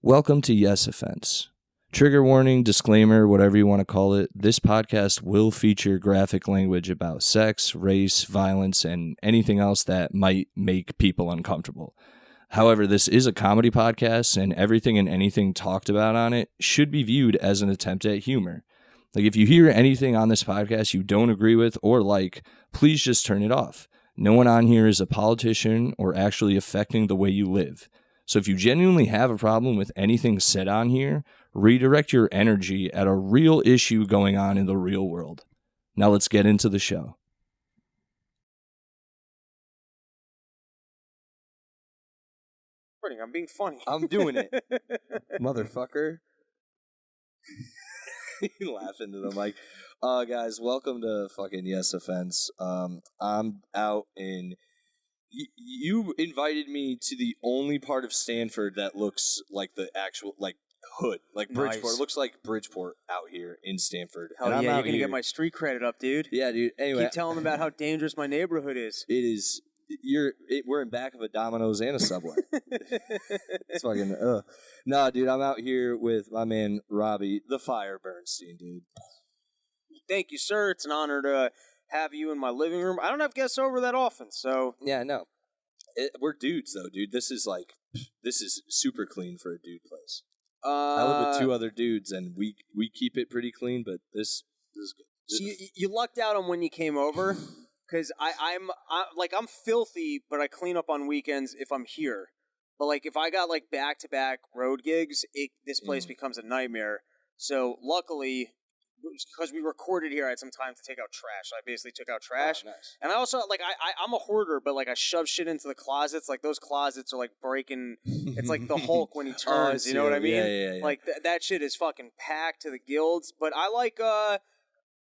Welcome to Yes Offense. Trigger warning, disclaimer, whatever you want to call it, this podcast will feature graphic language about sex, race, violence, and anything else that might make people uncomfortable. However, this is a comedy podcast, and everything and anything talked about on it should be viewed as an attempt at humor. Like, if you hear anything on this podcast you don't agree with or like, please just turn it off. No one on here is a politician or actually affecting the way you live. So if you genuinely have a problem with anything said on here, redirect your energy at a real issue going on in the real world. Now let's get into the show. I'm being funny. I'm doing it. Motherfucker. You laugh into the mic. Guys, welcome to fucking Yes Offense. I'm out in... You invited me to the only part of Stanford that looks like the actual, like, hood. Like Bridgeport. Nice. It looks like Bridgeport out here in Stanford. Hell yeah, you're going to get my street credit up, dude. Yeah, dude. Anyway. Keep telling them about how dangerous my neighborhood is. It is... we're in back of a Domino's and a Subway. It's fucking... Nah, dude, I'm out here with my man, Robbie, the Fire Bernstein, dude. Thank you, sir. It's an honor to have you in my living room. I don't have guests over that often, so... Yeah, no. We're dudes, though, dude. This is super clean for a dude place. I live with two other dudes, and we keep it pretty clean, but this is good. So you lucked out on when you came over, because I'm filthy, but I clean up on weekends if I'm here. But like if I got like back-to-back road gigs, this place becomes a nightmare. So luckily, because we recorded here, I had some time to take out trash. I basically took out trash. Oh, nice. And I also, like, I'm a hoarder, but, like, I shove shit into the closets. Like, those closets are, like, breaking. It's like the Hulk when he turns, you know what I mean? Yeah. Like, that shit is fucking packed to the gills. But I like, I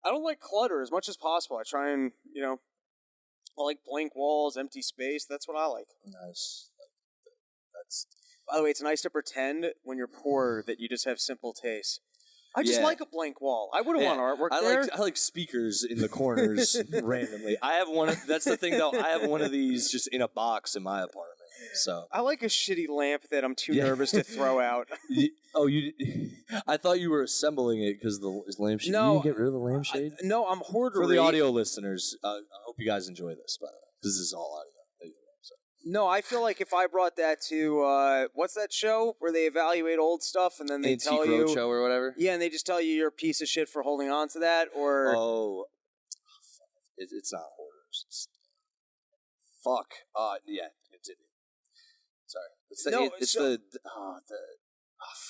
don't like clutter as much as possible. I try and, I like blank walls, empty space. That's what I like. Nice. By the way, it's nice to pretend when you're poor that you just have simple tastes. I just like a blank wall. I wouldn't want artwork there. I like speakers in the corners randomly. I have one. That's the thing, though. I have one of these just in a box in my apartment. So I like a shitty lamp that I'm too nervous to throw out. I thought you were assembling it because the lampshade. No, you didn't get rid of the lampshade. No, I'm hoarder. For the audio listeners, I hope you guys enjoy this. By the way, this is all audio. No, I feel like if I brought that to, what's that show where they evaluate old stuff and then they tell you... Antique Roadshow or whatever? Yeah, and they just tell you you're a piece of shit for holding on to that, or... Oh, it's not hoarders. Fuck. Yeah, continue. Sorry.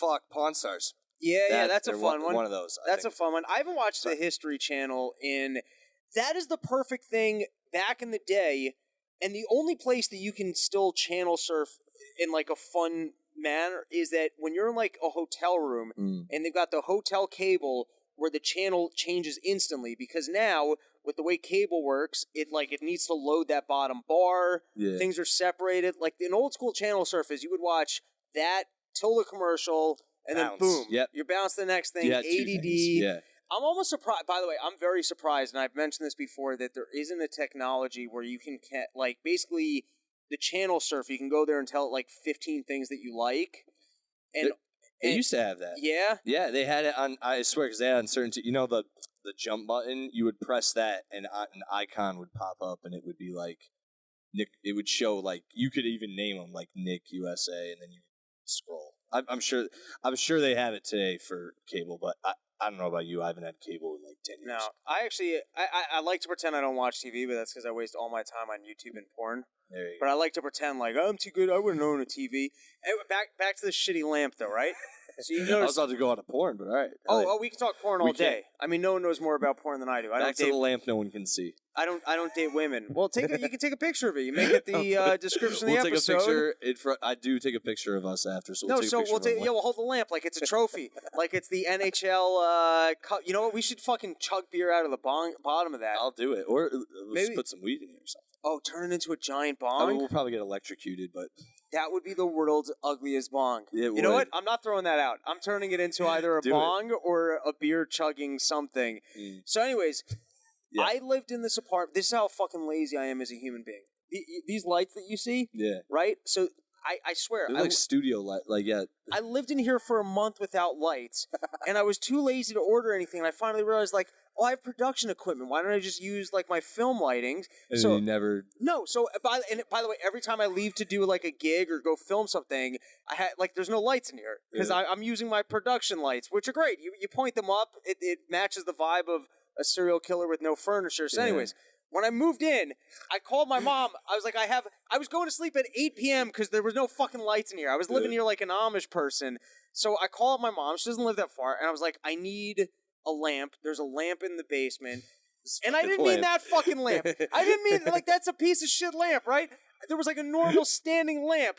Fuck, Pawn Stars. Yeah, that's a fun one. One of those. That's a fun one. I haven't watched the History Channel that is the perfect thing back in the day. And the only place that you can still channel surf in, like, a fun manner is that when you're in, like, a hotel room and they've got the hotel cable where the channel changes instantly, because now, with the way cable works, it needs to load that bottom bar. Yeah. Things are separated. Like, in old school channel surf is you would watch that till the commercial, and then boom. Yep. You're bounced to the next thing. Yeah, ADD. Yeah. I'm almost surprised. By the way, I'm very surprised, and I've mentioned this before, that there isn't a technology where you can, like, basically the channel surf. You can go there and tell it like 15 things that you like. And they used to have that. Yeah, yeah, they had it on. I swear, because they had uncertainty. You know the jump button. You would press that, and an icon would pop up, and it would be like Nick. It would show like you could even name them like Nick USA, and then you scroll. I'm sure they have it today for cable, but I don't know about you. I haven't had cable in like 10 years. No, I like to pretend I don't watch TV, but that's because I waste all my time on YouTube and porn. There you go. But I like to pretend like, I'm too good, I wouldn't own a TV. Anyway, back to the shitty lamp, though, right? So you I was about to go on to porn, but all right. Oh, we can talk porn all day. I mean, no one knows more about porn than I do. Back to the lamp no one can see. I don't date women. Well, you can take a picture of it. You make it the description of the episode. We'll take a picture. I do take a picture of us after, so we'll take a picture. We'll hold the lamp like it's a trophy, like it's the NHL cup. You know what? We should fucking chug beer out of the bottom of that. I'll do it, or maybe put some weed in it or something. Oh, turn it into a giant bong? I mean, we'll probably get electrocuted, but... That would be the world's ugliest bong. You know what? I'm not throwing that out. I'm turning it into either a bong or a beer chugging something. So anyways, I lived in this apartment. This is how fucking lazy I am as a human being. These lights that you see, right? So I swear. They're like studio light. Like, yeah. I lived in here for a month without lights, and I was too lazy to order anything, and I finally realized, like, oh, I have production equipment. Why don't I just use, like, my film lighting? And so you never... No, so, by the way, every time I leave to do, like, a gig or go film something, I had, like, there's no lights in here, because I'm using my production lights, which are great. You point them up, it matches the vibe of a serial killer with no furniture. So anyways... When I moved in, I called my mom. I was like, I was going to sleep at 8 p.m. because there was no fucking lights in here. I was living here like an Amish person. So I called my mom. She doesn't live that far. And I was like, I need a lamp. There's a lamp in the basement. And I didn't mean that fucking lamp. I didn't mean, like, that's a piece of shit lamp, right? There was like a normal standing lamp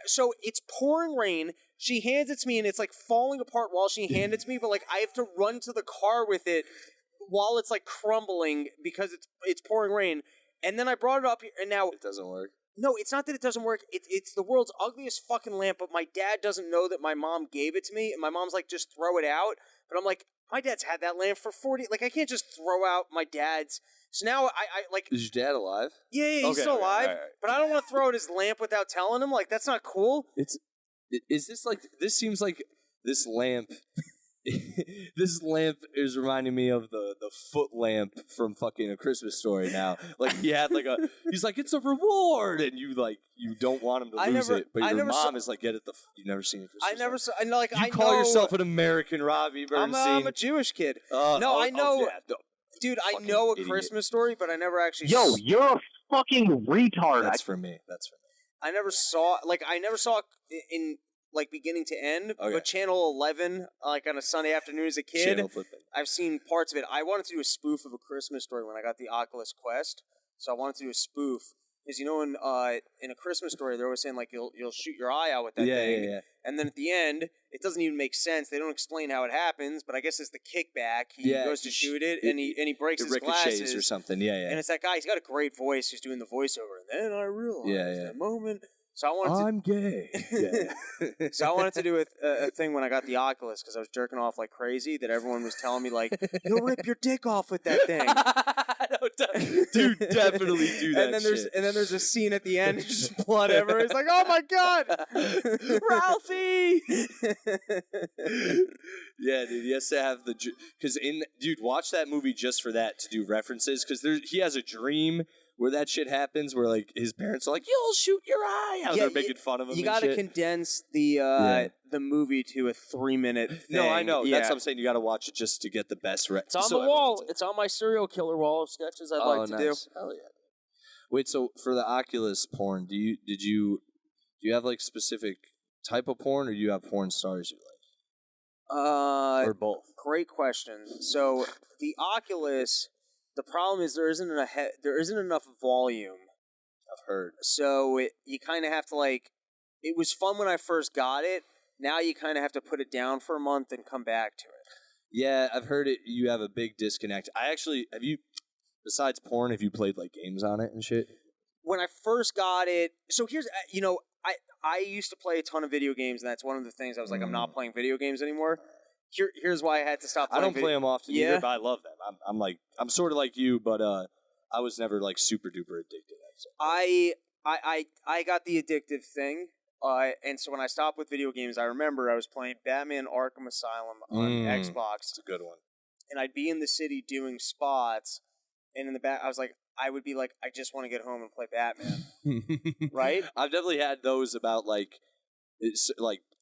so it's pouring rain. She hands it to me and it's like falling apart while she hands it to me. But like, I have to run to the car with it while it's like crumbling because it's pouring rain. And then I brought it up here, and now... It doesn't work. No, it's not that it doesn't work. It's the world's ugliest fucking lamp, but my dad doesn't know that my mom gave it to me, and my mom's like, just throw it out. But I'm like, my dad's had that lamp for 40... Like, I can't just throw out my dad's... So now I like... Is your dad alive? Yeah, he's still alive. All right. But I don't want to throw out his lamp without telling him. Like, that's not cool. Is this like... This seems like this lamp... This lamp is reminding me of the foot lamp from fucking A Christmas Story now. Like, he had like he's like, it's a reward, and you don't want him to lose it, but your mom is like, get it you've never seen A Christmas Story. I call yourself an American, Robbie Bernstein. I'm a Jewish kid. I know. Dude, I know A Christmas Story, but I never actually... Yo, you're a fucking retard. That's for me. I never saw it in... like beginning to end, but Channel 11, like on a Sunday afternoon as a kid, I've seen parts of it. I wanted to do a spoof of A Christmas Story when I got the Oculus Quest, so I wanted to do a spoof. Because you know, in A Christmas Story, they're always saying like you'll shoot your eye out with that thing, and then at the end, it doesn't even make sense. They don't explain how it happens, but I guess it's the kickback. He goes to shoot it, and he breaks his glasses or something. And it's that guy. He's got a great voice. He's doing the voiceover, and then I realized that moment. So I'm gay. So I wanted to do a thing when I got the Oculus because I was jerking off like crazy that everyone was telling me like, you'll rip your dick off with that thing. Dude, definitely do that. And then there's a scene at the end, it's just blood everywhere. It's like, oh my god, Ralphie! Yeah, dude, he has to have dude, watch that movie just for that, to do references, because he has a dream where that shit happens, where like his parents are like, "You'll shoot your eye out." They're making fun of him. You got to condense the movie to a 3-minute thing. No, I know. That's what I'm saying. You got to watch it just to get the best. It's on the wall. It's on my serial killer wall of sketches I'd like to do. Hell yeah. Wait, so for the Oculus porn, do you have like specific type of porn, or do you have porn stars you like? Or both? Great question. So the Oculus. The problem is there isn't enough volume. I've heard. So you kind of have to like... It was fun when I first got it. Now you kind of have to put it down for a month and come back to it. Yeah, I've heard it. You have a big disconnect. Have you, besides porn, have you played like games on it and shit? When I first got it... So here's... I used to play a ton of video games, and that's one of the things I was like, I'm not playing video games anymore. Here's why I had to stop playing. I don't play them often either, but I love them. I'm sort of like you, but I was never like super duper addicted. I got the addictive thing, and so when I stopped with video games, I remember I was playing Batman Arkham Asylum on Xbox. It's a good one. And I'd be in the city doing spots, and in the back, I would be like, I just want to get home and play Batman. Right? I've definitely had those about like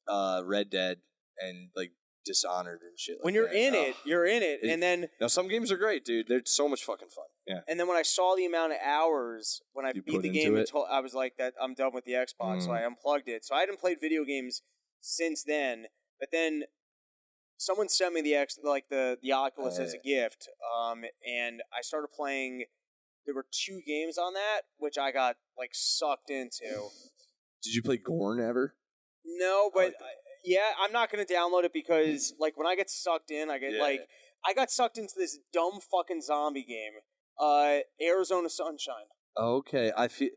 Red Dead and like Dishonored and shit. When you're in it, and then now some games are great, dude. They're so much fucking fun. Yeah. And then when I saw the amount of hours when I beat the game, I was like, "That I'm done with the Xbox," so I unplugged it. So I hadn't played video games since then. But then someone sent me the Oculus as a gift, and I started playing. There were 2 games on that, which I got like sucked into. Did you play Gorn ever? No, but. I'm not going to download it because, like, when I get sucked in, I got sucked into this dumb fucking zombie game, Arizona Sunshine. Okay, I feel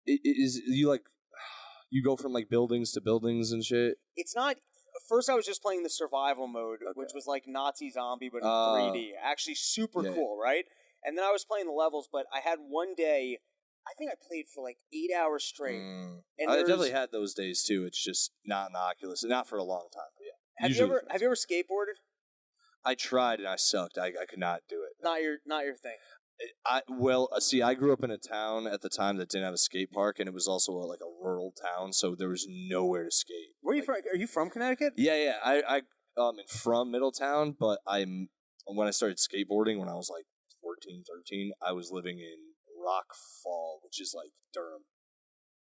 you go from like buildings to buildings and shit. It's not. First, I was just playing the survival mode, which was like Nazi zombie but in 3D. Actually, super cool, right? And then I was playing the levels, but I had one day I think I played for like 8 hours straight. And I definitely had those days too. It's just not in the Oculus, not for a long time. But yeah. Have you ever skateboarded? I tried and I sucked. I could not do it. Not your thing. I grew up in a town at the time that didn't have a skate park, and it was also like a rural town, so there was nowhere to skate. Where are you from? Are you from Connecticut? Yeah. I'm from Middletown, but when I started skateboarding when I was like 14, 13, I was living in Rock Fall, which is like Durham.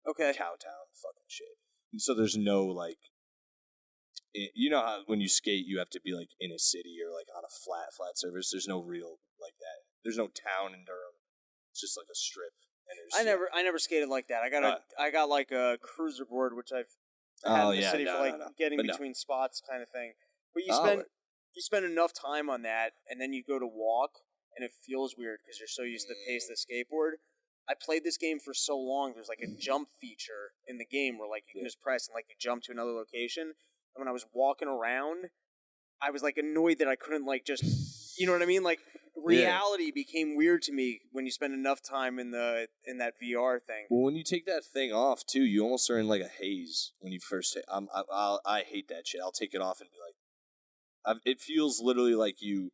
Okay. Cowtown fucking shit. And so there's no like, you know how when you skate you have to be like in a city or like on a flat surface. There's no real like that. There's no town in Durham. It's just like a strip. And I never skated like that. I got like a cruiser board, which I've had in the city for like getting between spots kind of thing. But you spend enough time on that, and then you go to walk, and it feels weird because you're so used to the pace of the skateboard. I played this game for so long. There's like a jump feature in the game where like you can just press and like you jump to another location. And when I was walking around, I was like annoyed that I couldn't like just, you know what I mean? Like reality became weird to me when you spend enough time in that VR thing. Well, when you take that thing off too, you almost are in like a haze when you first. I hate that shit. I'll take it off and be like, it feels literally like you.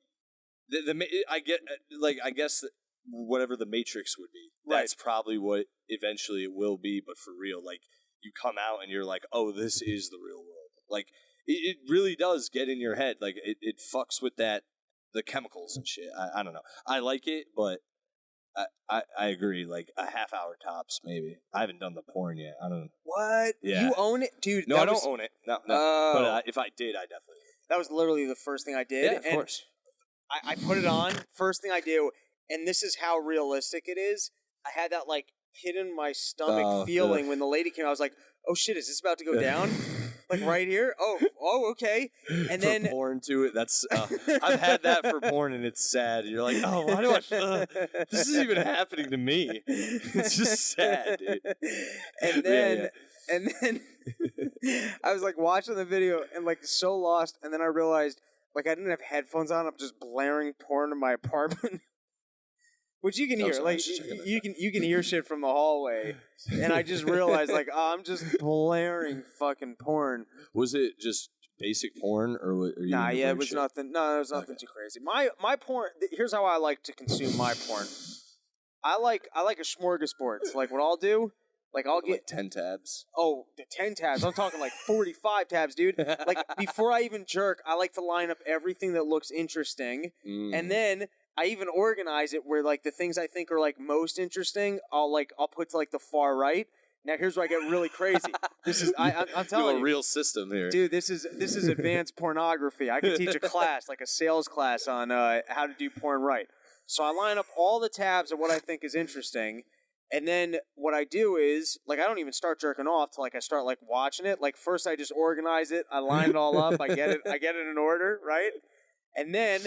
I guess whatever the Matrix would be. Right. That's probably what eventually it will be, but for real, like you come out and you're like, oh, this is the real world. Like it really does get in your head. Like it fucks with the chemicals and shit. I don't know. I like it, but I agree. Like a half hour tops, maybe. I haven't done the porn yet. I don't know. What? Yeah. You own it? Dude, no, I don't own it. No. But if I did, I definitely would. That was literally the first thing I did. Yeah, of course. I put it on, first thing I do, and this is how realistic it is. I had that like pit in my stomach feeling when the lady came. I was like, oh shit, is this about to go down? Like right here? Oh, okay. And then for porn to it. That's I've had that for porn, and it's sad. You're like, oh, why do I? This isn't even happening to me. It's just sad, dude. And then I was like watching the video and like so lost, and then I realized like I didn't have headphones on. I'm just blaring porn in my apartment. Which you can hear, like you can hear shit from the hallway, and I just realized, like, I'm just blaring fucking porn. Was it just basic porn, or were you? Nah, yeah, it was nothing. No, it was nothing too crazy. My porn. Here's how I like to consume my porn. I like a smorgasbord. It's like what I'll do. Like I'll get 10 tabs. Oh, the 10 tabs. I'm talking like 45 tabs, dude. Like before I even jerk, I like to line up everything that looks interesting, and then I even organize it where like the things I think are like most interesting, I'll put to like the far right. Now here's where I get really crazy. This is I'm telling you, a real system here, dude. This is advanced pornography. I could teach a class, like a sales class, on how to do porn right. So I line up all the tabs of what I think is interesting, and then what I do is like I don't even start jerking off till like I start like watching it. Like first I just organize it, I line it all up, I get it in order, right, and then.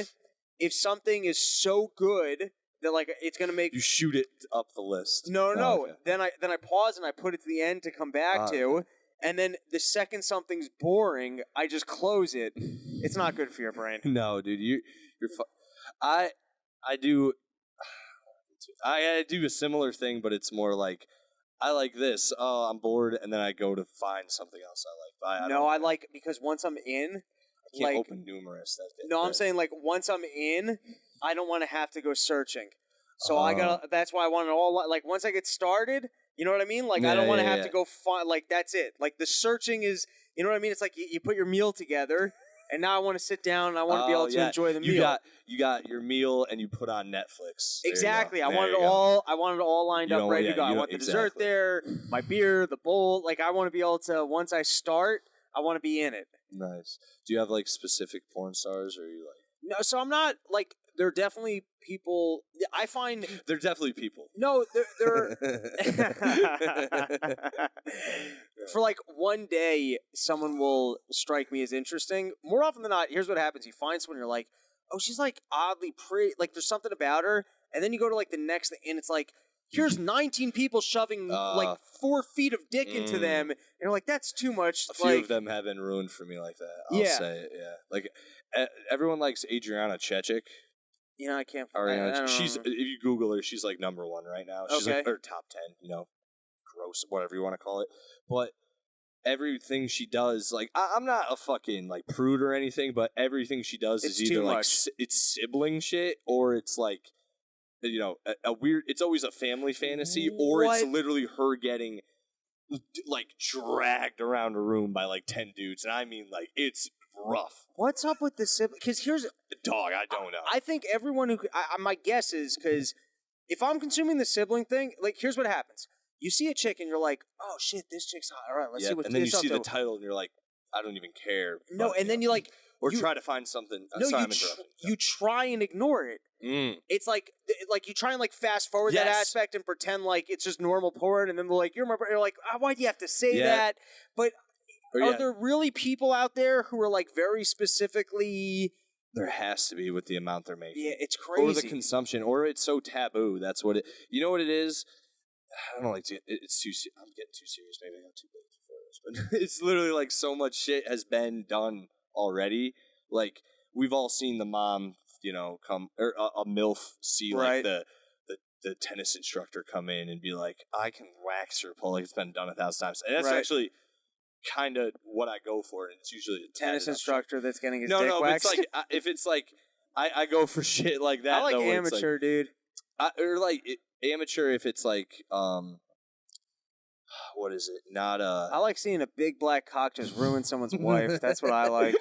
If something is so good that like it's gonna make you shoot it up the list. No. Okay. Then I pause and I put it to the end to come back to, and then the second something's boring, I just close it. It's not good for your brain. No, dude, you're. I do a similar thing, but it's more like I like this. Oh, I'm bored, and then I go to find something else I like. I like because once I'm in. Can't open numerous. I'm saying like once I'm in, I don't want to have to go searching. So that's why I want it all. Like once I get started, you know what I mean? Like I don't want to have to go find. Like that's it. Like the searching is, you know what I mean? It's like you put your meal together, and now I want to sit down and I want to be able to enjoy the meal. You got your meal and you put on Netflix. Exactly. I want it all lined up, ready to go. I want the dessert there, my beer, the bowl. Like I want to be able to once I start, I want to be in it. Nice. Do you have like specific porn stars, or are you like? No, so I'm not like. There are definitely people. I find they're definitely people. No, they're for like one day, someone will strike me as interesting. More often than not, here's what happens: you find someone, you're like, oh, she's like oddly pretty. Like there's something about her, and then you go to like the next thing, and it's like. Here's 19 people shoving like 4 feet of dick into them, and you're like, that's too much. A few of them have been ruined for me like that. I'll say it, yeah. Like everyone likes Adriana Chechik. I can't. Ariana, I don't she's know. if you Google her, she's like #1 right now. She's like Okay. or top 10. Gross, whatever you want to call it. But everything she does, like I'm not a fucking like prude or anything, but everything she does It's is either too like much. it's sibling shit or it's like a weird. It's always a family fantasy or it's What? literally her getting like dragged around a room by like 10 dudes, and I mean like it's rough. What's up with the sibling? Because here's Dog, I don't know. I think everyone who my guess is because if I'm consuming the sibling thing, like here's what happens: you see a chick and you're like, oh shit, this chick's hot. All right, let's see what. And then you this see the up to. title and you're like, I don't even care. No, but, and then you like or you- try to find something. no, sorry, you I'm interrupting. you try and ignore it. It's like you try and like fast forward that Yes. aspect and pretend like it's just normal porn, and then they're like, you're my brother. You're like, why do you have to say Yeah. that? But Or, are there really people out there who are like very specifically? There has to be with the amount they're making. Yeah, it's crazy. Or the consumption, or it's so taboo. That's what it. You know what it is? I don't like to. It's too. I'm getting too serious. Maybe I got too big for this, but it's literally like so much shit has been done already. Like we've all seen the mom, come or a MILF see Right. like the tennis instructor come in and be like, I can wax her pull. Like it's been done 1,000 times, and that's Right. actually kind of what I go for, and it's usually a tennis tatted up instructor that's getting his shit. dick No, but waxed. it's like if it's like I go for shit like that. I like though, where it's amateur, dude. or like amateur if it's like what is it? Not I like seeing a big black cock just ruin someone's wife. That's what I like.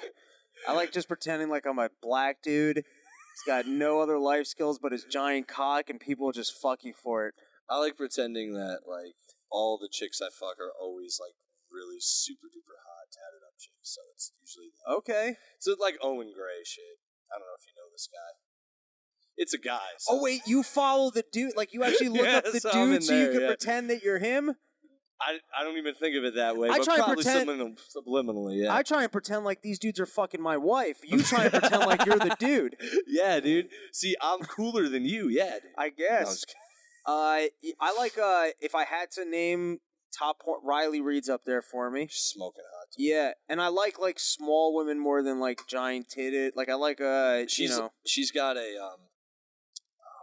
I like just pretending like I'm a black dude. He's got no other life skills but his giant cock, and people just fuck you for it. I like pretending that like all the chicks I fuck are always like really super duper hot tatted up chicks. So it's usually Okay. so it's like Owen Gray shit. I don't know if you know this guy. It's a guy. So. Oh wait, you follow the dude? Like you actually look up the Yes, I'm in dude so you there, can yeah. pretend that you're him? I don't even think of it that way. I but try and probably pretend- subliminally, yeah. I try and pretend like these dudes are fucking my wife. You try and pretend like you're the dude. Yeah, dude. See, I'm cooler than you. Yeah, dude. I No, I'm guess. just kidding. I like if I had to name top Riley Reed's up there for me. She's smoking hot. Yeah, and I like small women more than like giant titted. Like I like She's got a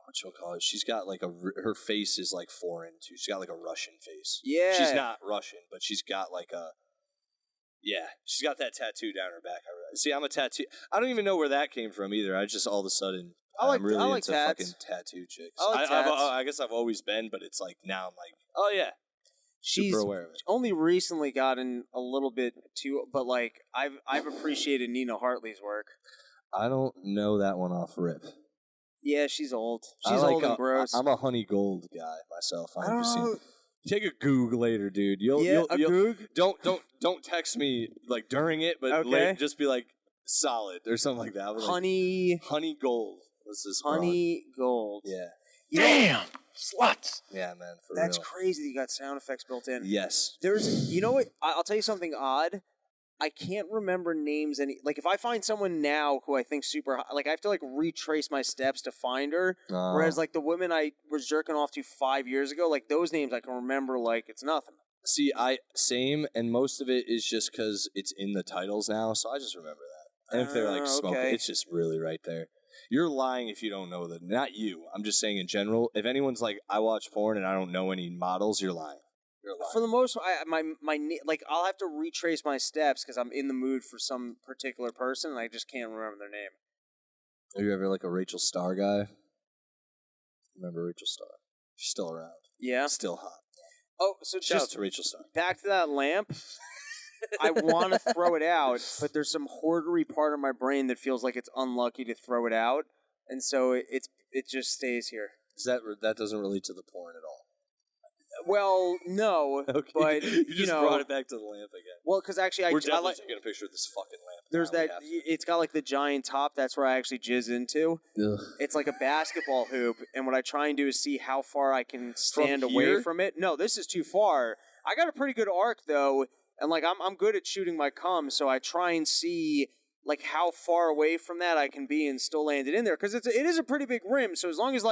what you call it? She's got like her face is like foreign too. She's got like a Russian face. Yeah. She's not Russian, but she's got like she's got that tattoo down her back. See, I'm a tattoo. I don't even know where that came from either. I just all of a sudden I'm really into tats. fucking tattoo chicks. I like tats. I guess I've always been, but it's like now I'm like, oh yeah, She's super aware of it. only recently gotten a little bit too, but like I've appreciated Nina Hartley's work. I don't know that one off rip. Yeah, she's old. I She's like old and gross. I'm a honey gold guy myself. I don't know. Take a goog later, dude. You'll goog. Don't text me like during it, but Okay. just be like solid or something like that. I'll be like, honey gold. What's this? honey gold. Yeah, Damn, sluts. yeah, man. For That's real. crazy that you got sound effects built in. Yes. There's, you know what? I'll tell you something odd. I can't remember names like if I find someone now who I think super hot, like I have to like retrace my steps to find her. Whereas like the women I was jerking off to 5 years ago, like those names I can remember like it's nothing. See, same, and most of it is just because it's in the titles now, so I just remember that. And if they're like smoking, okay. it's just really right there. You're lying if you don't know that. Not you. I'm just saying in general. If anyone's like, I watch porn and I don't know any models, you're lying. You're lying. For the most part, like I'll have to retrace my steps because I'm in the mood for some particular person and I just can't remember their name. Are you ever like a Rachel Starr guy? Remember Rachel Starr? She's still around. Yeah. Still hot. Oh, so Shout out just to Rachel Starr. back to that lamp. I want to throw it out, but there's some hoardery part of my brain that feels like it's unlucky to throw it out, and so it just stays here. That doesn't relate to the porn at all. Well, no, Okay. but you just know, brought it back to the lamp again. well, because actually, We're I definitely like. taking a picture of this fucking lamp. There's now. that. It's got like the giant top. That's where I actually jizz into. Ugh. It's like a basketball hoop, and what I try and do is see how far I can stand away here? from it. No, this is too far. I got a pretty good arc though, and like I'm good at shooting my cum, so I try and see like how far away from that I can be and still land it in there because it is a pretty big rim. So as long as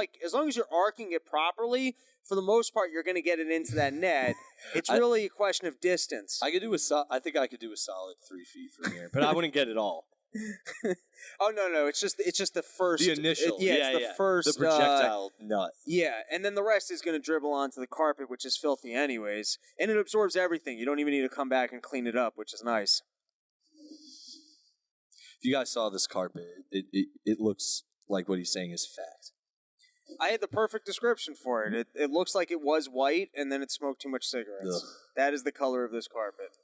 you're arcing it properly, for the most part, you're going to get it into that net. It's really a question of distance. I think I could do a solid 3 feet from here, but I wouldn't get it all. Oh no! It's just the first. The initial. It's the first. The projectile nut. Yeah, and then the rest is going to dribble onto the carpet, which is filthy anyways, and it absorbs everything. You don't even need to come back and clean it up, which is nice. If you guys saw this carpet, it looks like what he's saying is fact. I had the perfect description for it. It looks like it was white, and then it smoked too much cigarettes. Ugh. That is the color of this carpet.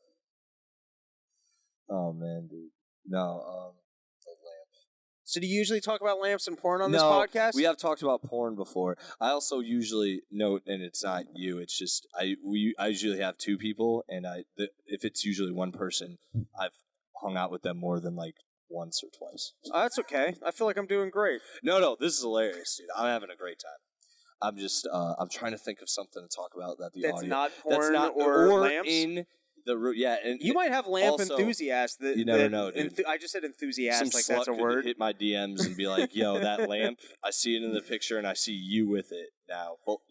Oh man, dude. No, the lamp. So do you usually talk about lamps and porn on this No, podcast? we have talked about porn before. I also usually note, and it's not you. It's just I usually have two people, and if it's usually one person, I've hung out with them more than like once or twice. Oh, that's okay. I feel like I'm doing great. No, this is hilarious, dude. I'm having a great time. I'm just I'm trying to think of something to talk about that the That's audio not porn that's not or lamps? in the room. Yeah, and You might have lamp also, enthusiasts. You never know, dude. I just said enthusiast, Some like slut that's a could word. hit my DMs and be like, "Yo, that lamp. I see it in the picture, and I see you with it now. Well,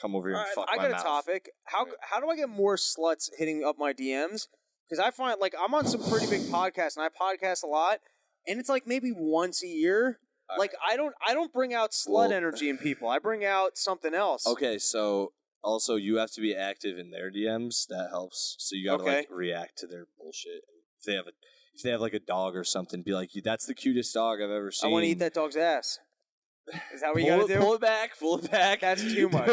come over here and fuck I my got mouth." a topic. How do I get more sluts hitting up my DMs? Because I find like I'm on some pretty big podcasts, and I podcast a lot, and it's like maybe once a year. Like I don't bring out slut energy in people. I bring out something else. Okay, so also you have to be active in their DMs. That helps. So you got to like react to their bullshit. If they have like a dog or something, be like, "That's the cutest dog I've ever seen." I want to eat that dog's ass. Is that what you got to do? Pull it back. That's too much.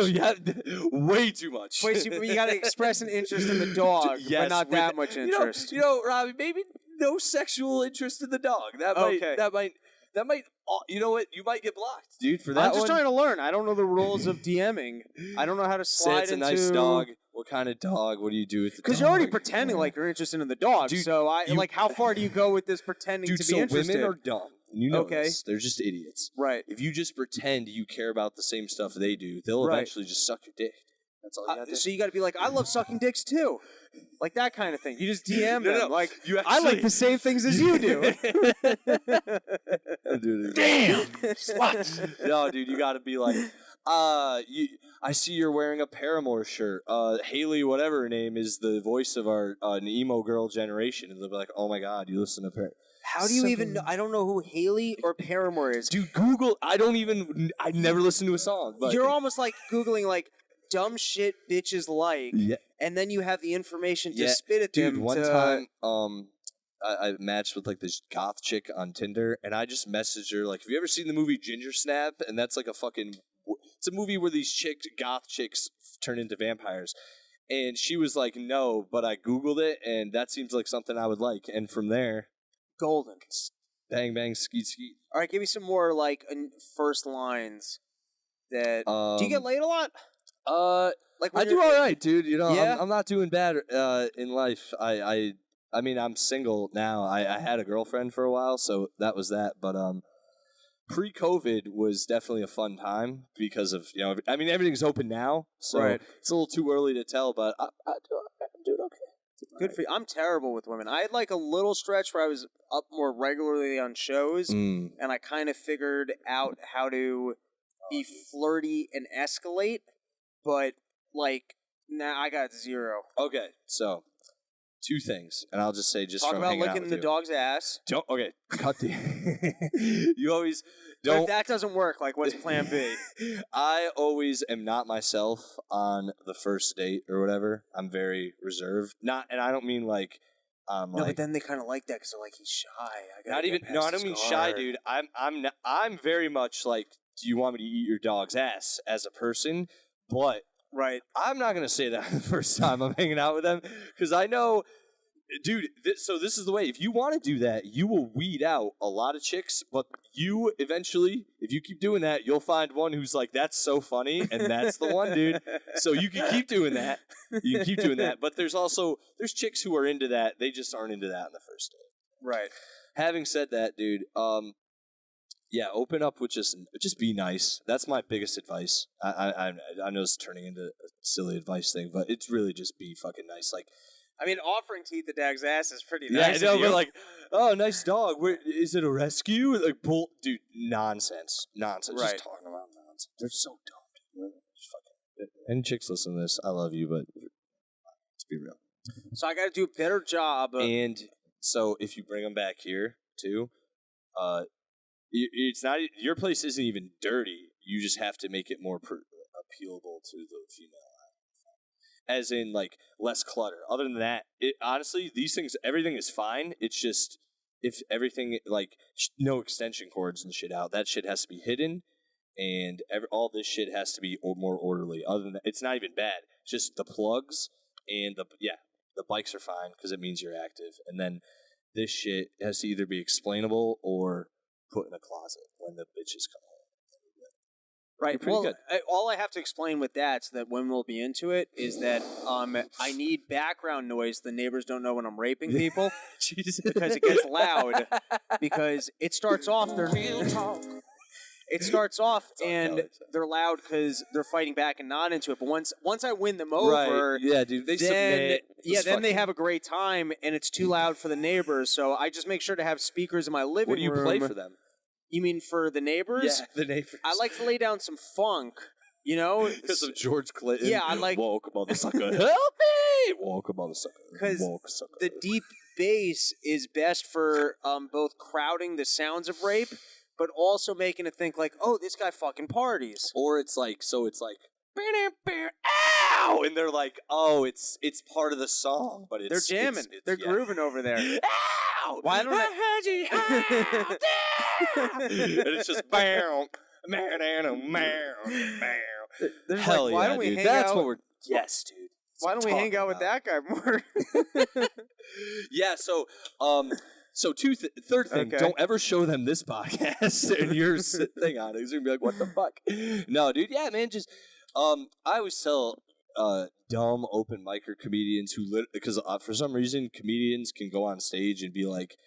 Way too much. Wait, so you got to express an interest in the dog, yes, but not that much interest. Robbie, maybe no sexual interest in the dog. That might. You know what? You might get blocked, dude. For that I'm just trying to learn. I don't know the rules of DMing. I don't know how to slide it's a into. nice dog. What kind of dog? What do you do with the dog? Because you're already pretending like you're interested in the dog. Dude, so how far do you go with this pretending to be interested? Women are dumb. You know this. They're just idiots. Right. If you just pretend you care about the same stuff they do, they'll eventually just suck your dick. That's all you got to do. So you got to be like, I love sucking dicks too. Like that kind of thing. You just DM them. No. Like, you I like the same things as you do. Damn, sluts. No, dude, you got to be like, I see you're wearing a Paramore shirt. Haley, whatever her name, is the voice of our emo girl generation. And they'll be like, oh my God, you listen to Paramore. How do you even know? I don't know who Haley or Paramore is. Dude, Google. I never listened to a song. But you're almost like Googling like dumb shit bitches like, and then you have the information to spit at them. Dude, one time, I matched with like this goth chick on Tinder, and I just messaged her like, "Have you ever seen the movie Ginger Snap?" And that's like it's a movie where these goth chicks turn into vampires. And she was like, "No," but I Googled it, and that seems like something I would like. And from there, golden. Bang bang skeet skeet. All right, give me some more like first lines. That do you get laid a lot? Like I do all right, dude. Yeah? I'm not doing bad in life. I mean, I'm single now. I had a girlfriend for a while, so that was that. But pre-COVID was definitely a fun time because of everything's open now, so it's a little too early to tell. But I'm doing okay. Good for you. I'm terrible with women. I had like a little stretch where I was up more regularly on shows, and I kind of figured out how to be flirty and escalate. But like now, I got zero. Okay, so 2 things, and I'll just say Talk from about hanging out licking with the you. dog's ass. Cut the. You always But don't. if that doesn't work, like what's Plan B? I always am not myself on the first date or whatever. I'm very reserved. And I don't mean like. No, but then they kind of like that because they're like he's shy. I don't mean shy, dude. I'm very much like. Do you want me to eat your dog's ass as a person? But I'm not gonna say that the first time I'm hanging out with them because I know. Dude, so this is the way. If you want to do that, you will weed out a lot of chicks, but you eventually, if you keep doing that, you'll find one who's like, that's so funny, and that's the one, dude. So you can keep doing that. But there's chicks who are into that. They just aren't into that on the first date. Right. Having said that, dude, open up with just be nice. That's my biggest advice. I know it's turning into a silly advice thing, but it's really just be fucking nice. Like, I mean, offering to eat the dog's ass is pretty yeah, nice. I know, but like, oh, nice dog. Is it a rescue? Like, dude, nonsense. Right. Just talking about nonsense. They're so dumb. Just fucking. Any chicks listen to this, I love you, but let's be real. So I got to do a better job. And so if you bring them back here, too. It's not your place isn't even dirty. You just have to make it more appealable to the female eye, as in like less clutter. Other than that, honestly, these things, everything is fine. It's just if everything like no extension cords and shit out, that shit has to be hidden, and all this shit has to be more orderly. Other than that, it's not even bad. It's just the plugs and the bikes are fine because it means you're active, and then this shit has to either be explainable or put in a closet when the bitches come home. Right. Well, all I have to explain with that, so that women will be into it, is that I need background noise. The neighbors don't know when I'm raping people because it gets loud. Because it starts off, and they're loud because they're fighting back and not into it. But once I win them over, right. Yeah, dude, they submit. Then they have a great time, and it's too loud for the neighbors. So I just make sure to have speakers in my living room. What do you play for them? You mean for the neighbors? Yeah, the neighbors. I like to lay down some funk, you know? Because of George Clinton. Yeah, I like... Walk mother sucker, help me! Walk mother sucker, because the deep bass is best for both crowding the sounds of rape, but also making it think like, oh, this guy fucking parties. Or it's like, ow! And they're like, oh, it's part of the song, but they're jamming. They're grooving over there. Ow! Why don't I heard you out and it's just bam, hell why yeah, don't we dude. hang That's out? what we're. Yes, dude. Why don't we hang out with that guy more? Yeah. So, third thing. Okay. Don't ever show them this podcast and your thing on it. They're gonna be like, "What the fuck?" No, dude. Yeah, man. Just I always tell dumb open micer comedians because for some reason comedians can go on stage and be like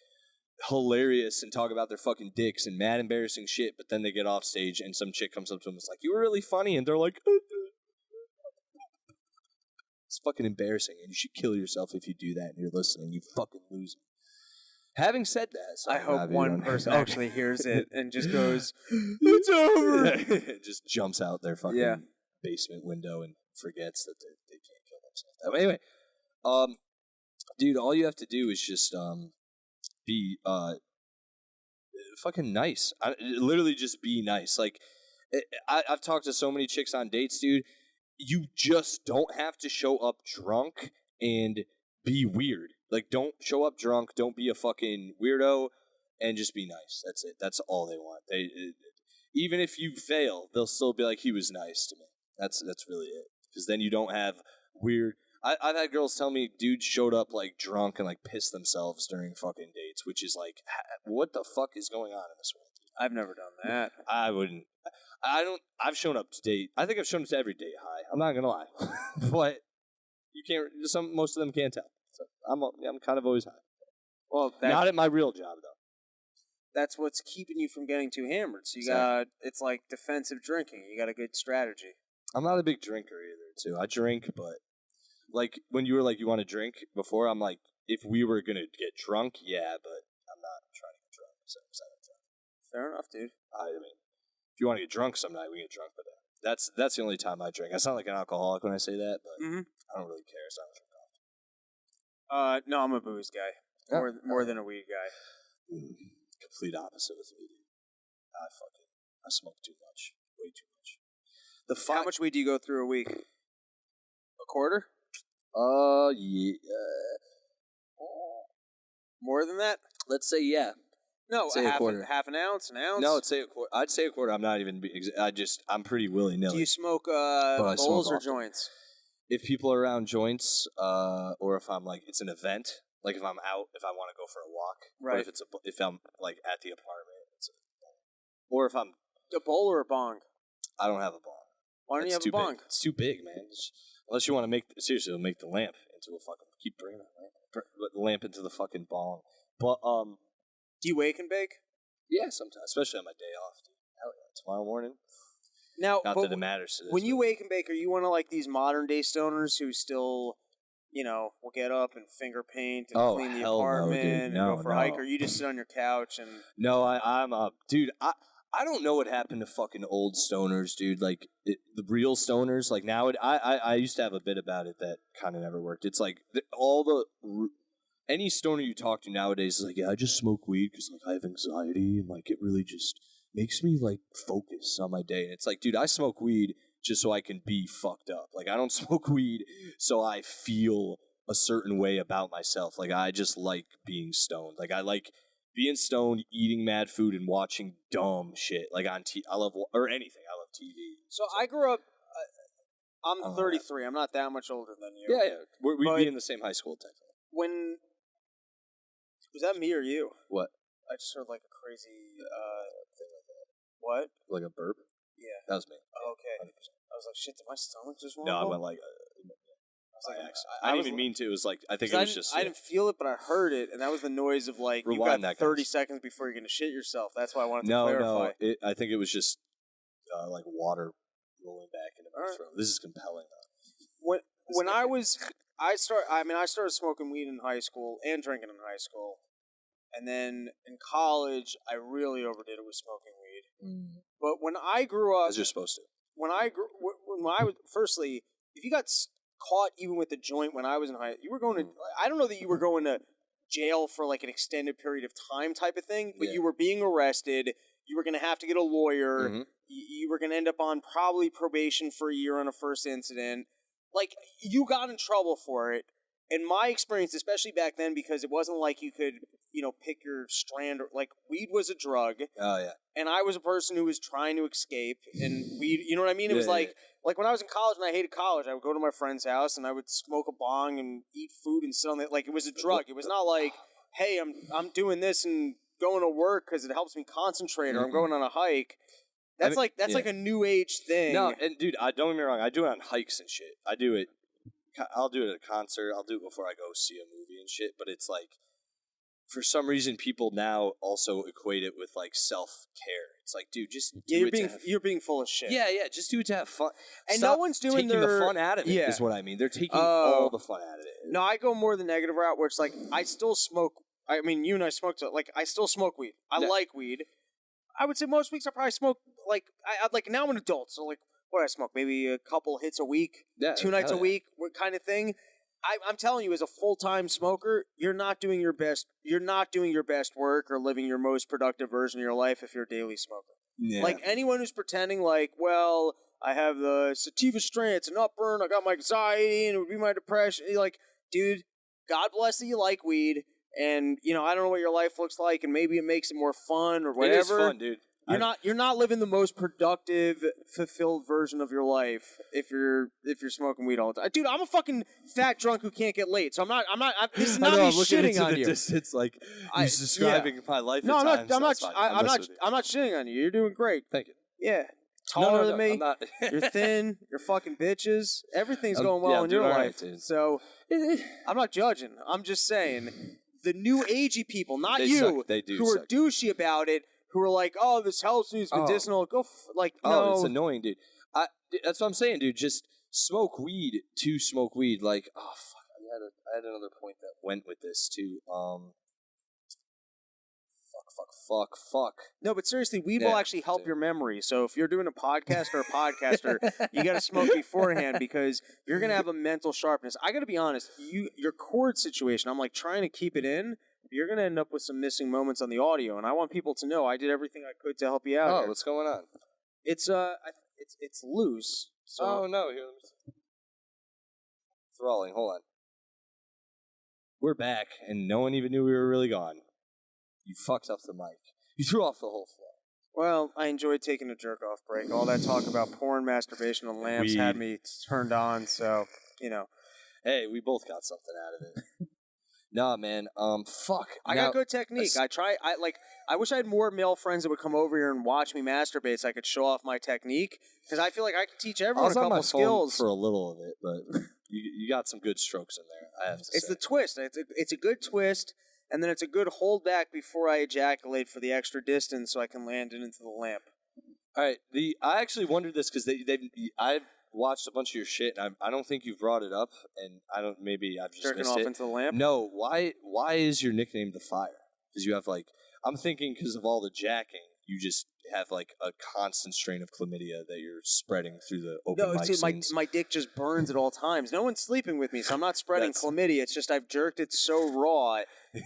hilarious and talk about their fucking dicks and mad embarrassing shit, but then they get off stage and some chick comes up to them and is like, "You were really funny," and they're like, it's fucking embarrassing, and you should kill yourself if you do that and you're listening. You fucking loser. Having said that, I hope one person actually hears it and just goes, "It's over." It just jumps out their fucking basement window and forgets that they can't kill themselves that way. Anyway, dude, all you have to do is just be fucking nice. Literally just be nice. Like I've talked to so many chicks on dates, dude. You just don't have to show up drunk and be weird. Like, don't show up drunk. Don't be a fucking weirdo, and just be nice. That's it. That's all they want. Even if you fail, they'll still be like, "He was nice to me." That's really it. Because then you don't have weird. I've had girls tell me dudes showed up like drunk and like pissed themselves during fucking dates, which is like, what the fuck is going on in this world? I've never done that. I wouldn't. I've shown up to date. I think I've shown up to every date high. I'm not gonna lie, but you can't. Most of them can't tell. So I'm kind of always high. Well, not at my real job though. That's what's keeping you from getting too hammered. So it's like defensive drinking. You got a good strategy. I'm not a big drinker either, too. I drink, but like when you were like, you want to drink before, I'm like, if we were gonna get drunk, yeah, but I'm not trying to get drunk. So I'm drunk. Fair enough, dude. I mean, if you want to get drunk some night, we get drunk, but that's the only time I drink. I sound like an alcoholic when I say that, but I don't really care. So I don't drink often. No, I'm a booze guy. More than a weed guy. Complete opposite with me, dude. I smoke too much. Way too much. How much weed do you go through a week? A quarter? Yeah. More than that? Let's say yeah. No, say a quarter. Half an ounce, an ounce? No, I'd say a quarter. I'm not even. I'm pretty willy-nilly. Do you smoke bowls or joints? If people are around joints, or if I'm like, it's an event, like if I'm out, if I want to go for a walk, right? But if I'm like at the apartment, or if I'm a bowl or a bong. I don't have a bong. Why don't you have a bong? It's too big, man. Unless you want to make the lamp into a fucking. Keep bringing that lamp into the fucking bong. But do you wake and bake? Yeah, sometimes, especially on my day off. Dude. Hell yeah, tomorrow morning. Now, not that it matters to this. When you wake and bake, are you one of like these modern day stoners who still, will get up and finger paint and clean the apartment and go for a hike, or you just sit on your couch and? No, I'm up, dude. I don't know what happened to fucking old stoners, dude. Like the real stoners. Like now, I used to have a bit about it that kind of never worked. It's like any stoner you talk to nowadays is like, yeah, I just smoke weed because like I have anxiety and like it really just makes me like focus on my day. And it's like, dude, I smoke weed just so I can be fucked up. Like I don't smoke weed so I feel a certain way about myself. Like I just like being stoned. Like I like being stoned, eating mad food, and watching dumb shit. Like on I love or anything. I love TV. So I grew up. I'm 33. I'm not that much older than you. Yeah. We'd be in the same high school technically. When was that me or you? What? I just heard like a crazy thing like that. What? Like a burp? Yeah. That was me. Oh, okay. 100%. I was like, shit, did my stomach just No, I rumble? went like. I was like, I didn't even mean to. It was like I think it was just. I didn't feel it, but I heard it, and that was the noise of like Rewind you've got that, 30 guys. seconds before you're gonna shit yourself. That's why I wanted to No. clarify. I think it was just like water rolling back into my Alright. throat. This is compelling, though. When I started smoking weed in high school and drinking in high school, and then in college I really overdid it with smoking weed. But when I grew up, As you're supposed to. when I was firstly, if you got caught even with the joint when I was in high, you were going to. I don't know that you were going to jail for like an extended period of time type of thing, but you were being arrested. You were going to have to get a lawyer. Mm-hmm. You were going to end up on probably probation for a year on a first incident. Like, you got in trouble for it. In my experience, especially back then, because it wasn't like you could, pick your strand. Like, weed was a drug. Oh, yeah. And I was a person who was trying to escape. And weed, you know what I mean? It was like when I was in college and I hated college, I would go to my friend's house and I would smoke a bong and eat food and sit on it. Like, it was a drug. It was not like, hey, I'm doing this and going to work because it helps me concentrate, or I'm going on a hike. That's like a new age thing. No, and dude, don't get me wrong. I do it on hikes and shit. I'll do it at a concert. I'll do it before I go see a movie and shit. But it's like, for some reason, people now also equate it with like self-care. It's like, dude, just you're being full of shit. Yeah, just do it to have fun. And Stop no one's doing taking the fun out of it. Yeah. Is what I mean. They're taking all the fun out of it. No, I go more the negative route, where it's like I still smoke. I mean, you and I smoked. Like, I still smoke weed. I like weed. I would say most weeks I probably smoke like I like now I'm an adult, so like what do I smoke? Maybe a couple hits a week, 2 nights a week, kind of thing. I'm telling you, as a full-time smoker, you're not doing your best. You're not doing your best work or living your most productive version of your life if you're a daily smoker. Yeah. Like anyone who's pretending like, well, I have the sativa strain, it's an upburn, I got my anxiety, and it would be my depression. You're like, dude, God bless that you like weed. And, I don't know what your life looks like, and maybe it makes it more fun or whatever. It is fun, dude. You're not living the most productive, fulfilled version of your life if you're smoking weed all the time. Dude, I'm a fucking fat drunk who can't get laid. So this is not me shitting on you. Distance, like he's describing my life. No, I'm not shitting on you. You're doing great. Thank you. Yeah. Taller than me. I'm not. You're thin. You're fucking bitches. Everything's going well in your life. Right, so I'm not judging. I'm just saying the new agey people, not they you, suck. They do who suck. are douchey about it, who are like, oh, this helps me, it's medicinal. No. It's annoying, dude. That's what I'm saying, dude. Just smoke weed to smoke weed. Like, oh fuck, I had another point that went with this too. Fuck. No, but seriously, weed will actually help your memory. So if you're doing a podcast or a podcaster, you got to smoke beforehand because you're gonna have a mental sharpness. I got to be honest, your chord situation, I'm like trying to keep it in. You're gonna end up with some missing moments on the audio, and I want people to know I did everything I could to help you out. Oh, here. what's going on? It's it's loose. So. Oh no, here. Thralling. Hold on. We're back, and no one even knew we were really gone. You fucked up the mic. You threw off the whole floor. Well, I enjoyed taking a jerk-off break. All that talk about porn, masturbation, and lamps had me turned on, so, Hey, we both got something out of it. Nah, man. Fuck. I got good technique. I wish I had more male friends that would come over here and watch me masturbate so I could show off my technique, because I feel like I could teach everyone a couple skills. For a little of it, but you got some good strokes in there, I have to say. It's the twist. It's a good twist. And then it's a good holdback before I ejaculate for the extra distance so I can land it into the lamp. All right. I actually wondered this because I've watched a bunch of your shit, and I don't think you've brought it up, and maybe I've just jerking missed off it. into the lamp? No. Why is your nickname The Fire? Because you have I'm thinking because of all the jacking, you just have like a constant strain of chlamydia that you're spreading through the open No, mic see, scenes. my dick just burns at all times. No one's sleeping with me, so I'm not spreading chlamydia. It's just I've jerked it so raw.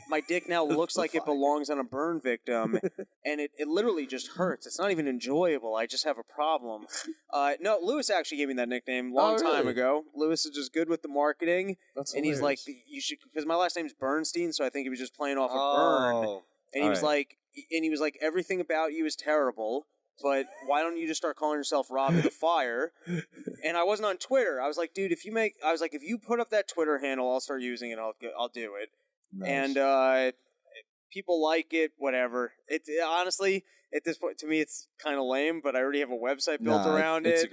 My dick now looks like it belongs on a burn victim, and it literally just hurts. It's not even enjoyable. I just have a problem. No, Lewis actually gave me that nickname a long time ago. Lewis is just good with the marketing, and he's like, you should, because my last name's Bernstein, so I think he was just playing off of Burn. And he was like, everything about you is terrible, but why don't you just start calling yourself Robbie the Fire? And I wasn't on Twitter. I was like, dude, if you put up that Twitter handle, I'll start using it. I'll do it. Nice. And people like it, whatever. It honestly, at this point, to me, it's kind of lame. But I already have a website built around it.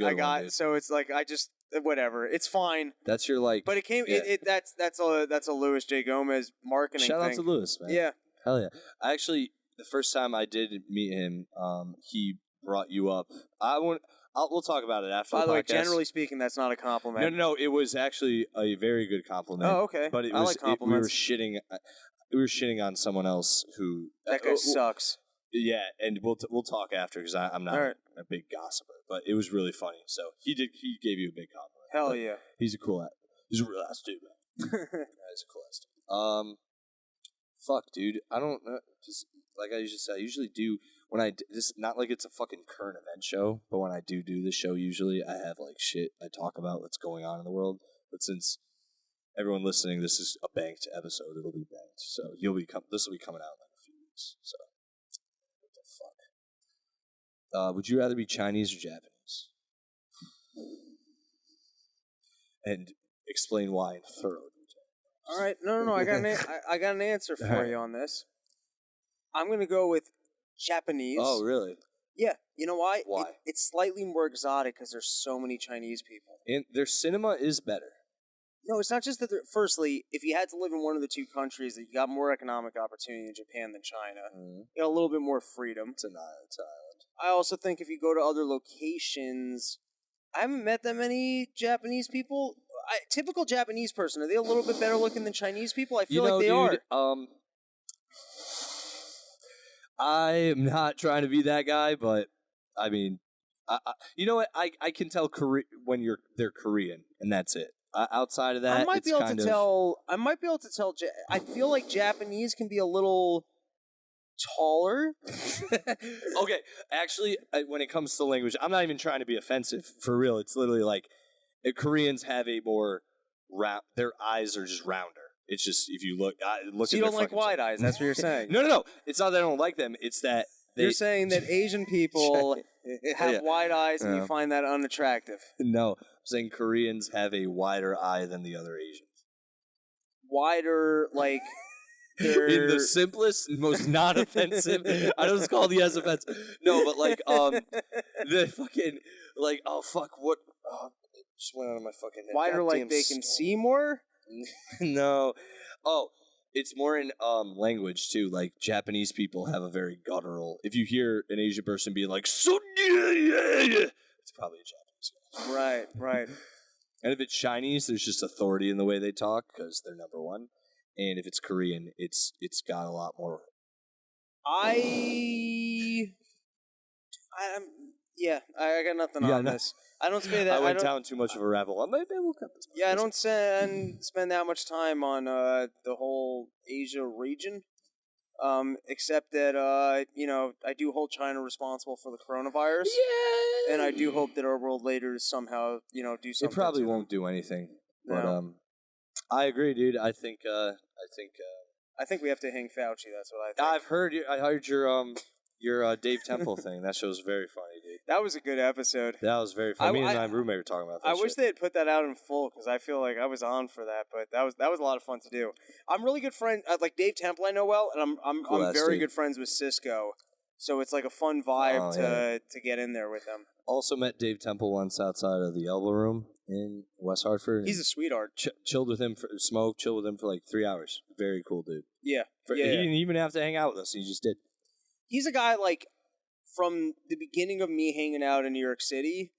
So it's like I just whatever. It's fine. That's your like. But it came. Yeah. That's a Louis J. Gomez marketing. Shout thing. out to Louis, man. Yeah. Hell yeah. Actually, the first time I did meet him, he brought you up. We'll talk about it after. By the way, podcast. Generally speaking, that's not a compliment. No. It was actually a very good compliment. Oh, okay. But I like compliments. We were shitting on someone else who that guy sucks. Yeah, and we'll talk after because I'm not a big gossiper, but it was really funny. So he gave you a big compliment. Hell yeah, he's a real ass dude, man. He's a cool ass dude. Fuck, dude. I don't know. Just like I usually say, I usually do when I this not like it's a fucking current event show, but when I do the show, usually I have like shit I talk about what's going on in the world. But since everyone listening, this is a banked episode. It'll be banked, so this will be coming out in like a few weeks. So what the fuck? Would you rather be Chinese or Japanese? And explain why in thorough. All right, no. I got an answer for you on this. I'm gonna go with Japanese. Oh, really? Yeah. You know why? Why? It's slightly more exotic because there's so many Chinese people. And their cinema is better. No, it's not just that. Firstly, if you had to live in one of the two countries, that you got more economic opportunity in Japan than China. Mm-hmm. You got a little bit more freedom. It's an island. I also think if you go to other locations, I haven't met that many Japanese people. Typical Japanese person, are they a little bit better looking than Chinese people? I feel like they are. I am not trying to be that guy, but I mean, you know what? I can tell when they're Korean, and that's it. Outside of that, I might be able to tell. I feel like Japanese can be a little taller. Okay, actually, when it comes to language, I'm not even trying to be offensive. For real, it's literally like. Koreans have a more round. Their eyes are just rounder. It's just if you look. So you don't like wide eyes. That's what you're saying. No. It's not that I don't like them. It's that you're saying that Asian people have wide eyes and you find that unattractive. No, I'm saying Koreans have a wider eye than the other Asians. Wider, like. In the simplest, most not offensive. I know it's called the as offensive. No, but like the fucking like what. Just went out of my fucking head. Wider, like they can see more? No. Oh, it's more in language too. Like Japanese people have a very guttural. If you hear an Asian person being like, it's probably a Japanese guy. Right. And if it's Chinese, there's just authority in the way they talk because they're number one. And if it's Korean, it's got a lot more. I got nothing on this. I don't spend that. I went down too much of a rabbit hole. Maybe we'll cut this. Yeah, I don't spend that much time on the whole Asia region, except that I do hold China responsible for the coronavirus. Yeah, and I do hope that our world leaders somehow do something. It probably won't do anything, but I agree, dude. I think we have to hang Fauci. That's what I think. I've heard you. I heard your Dave Temple thing. That show's very funny, dude. That was a good episode. That was very funny. Me and my roommate were talking about that. I wish they had put that out in full because I feel like I was on for that. But that was a lot of fun to do. I'm really good friend like Dave Temple. I know well, and I'm very good friends with Cisco. So it's like a fun vibe to get in there with them. Also met Dave Temple once outside of the Elbow Room in West Hartford. He's a sweetheart. Chilled with him, chilled with him for like 3 hours. Very cool dude. Yeah. He didn't even have to hang out with us. He just did. He's a guy like from the beginning of me hanging out in New York City.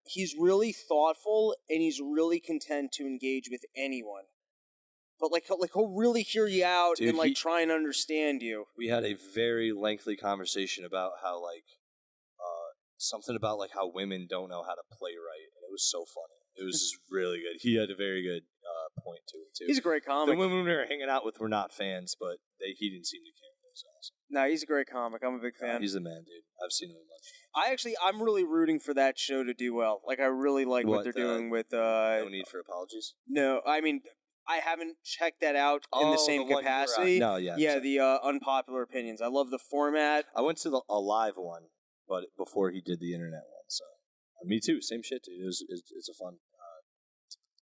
He's really thoughtful and he's really content to engage with anyone. but like he'll really hear you out Dude, and like try and understand you. We had a very lengthy conversation about how like something about like how women don't know how to play right, and it was so funny. It was just really good. He had a very good point to it too. He's a great comic. The women we were hanging out with were not fans, but he didn't seem to care. It was awesome. No, he's a great comic. I'm a big fan. He's the man, dude. I've seen him a bunch. I'm really rooting for that show to do well. Like, I really like what they're doing with. No Need for Apologies? No, I mean, I haven't checked that out in the same capacity. No, yeah. Yeah, the Unpopular Opinions. I love the format. I went to a live one, but before he did the internet one, so. Me too, same shit, dude. It's a fun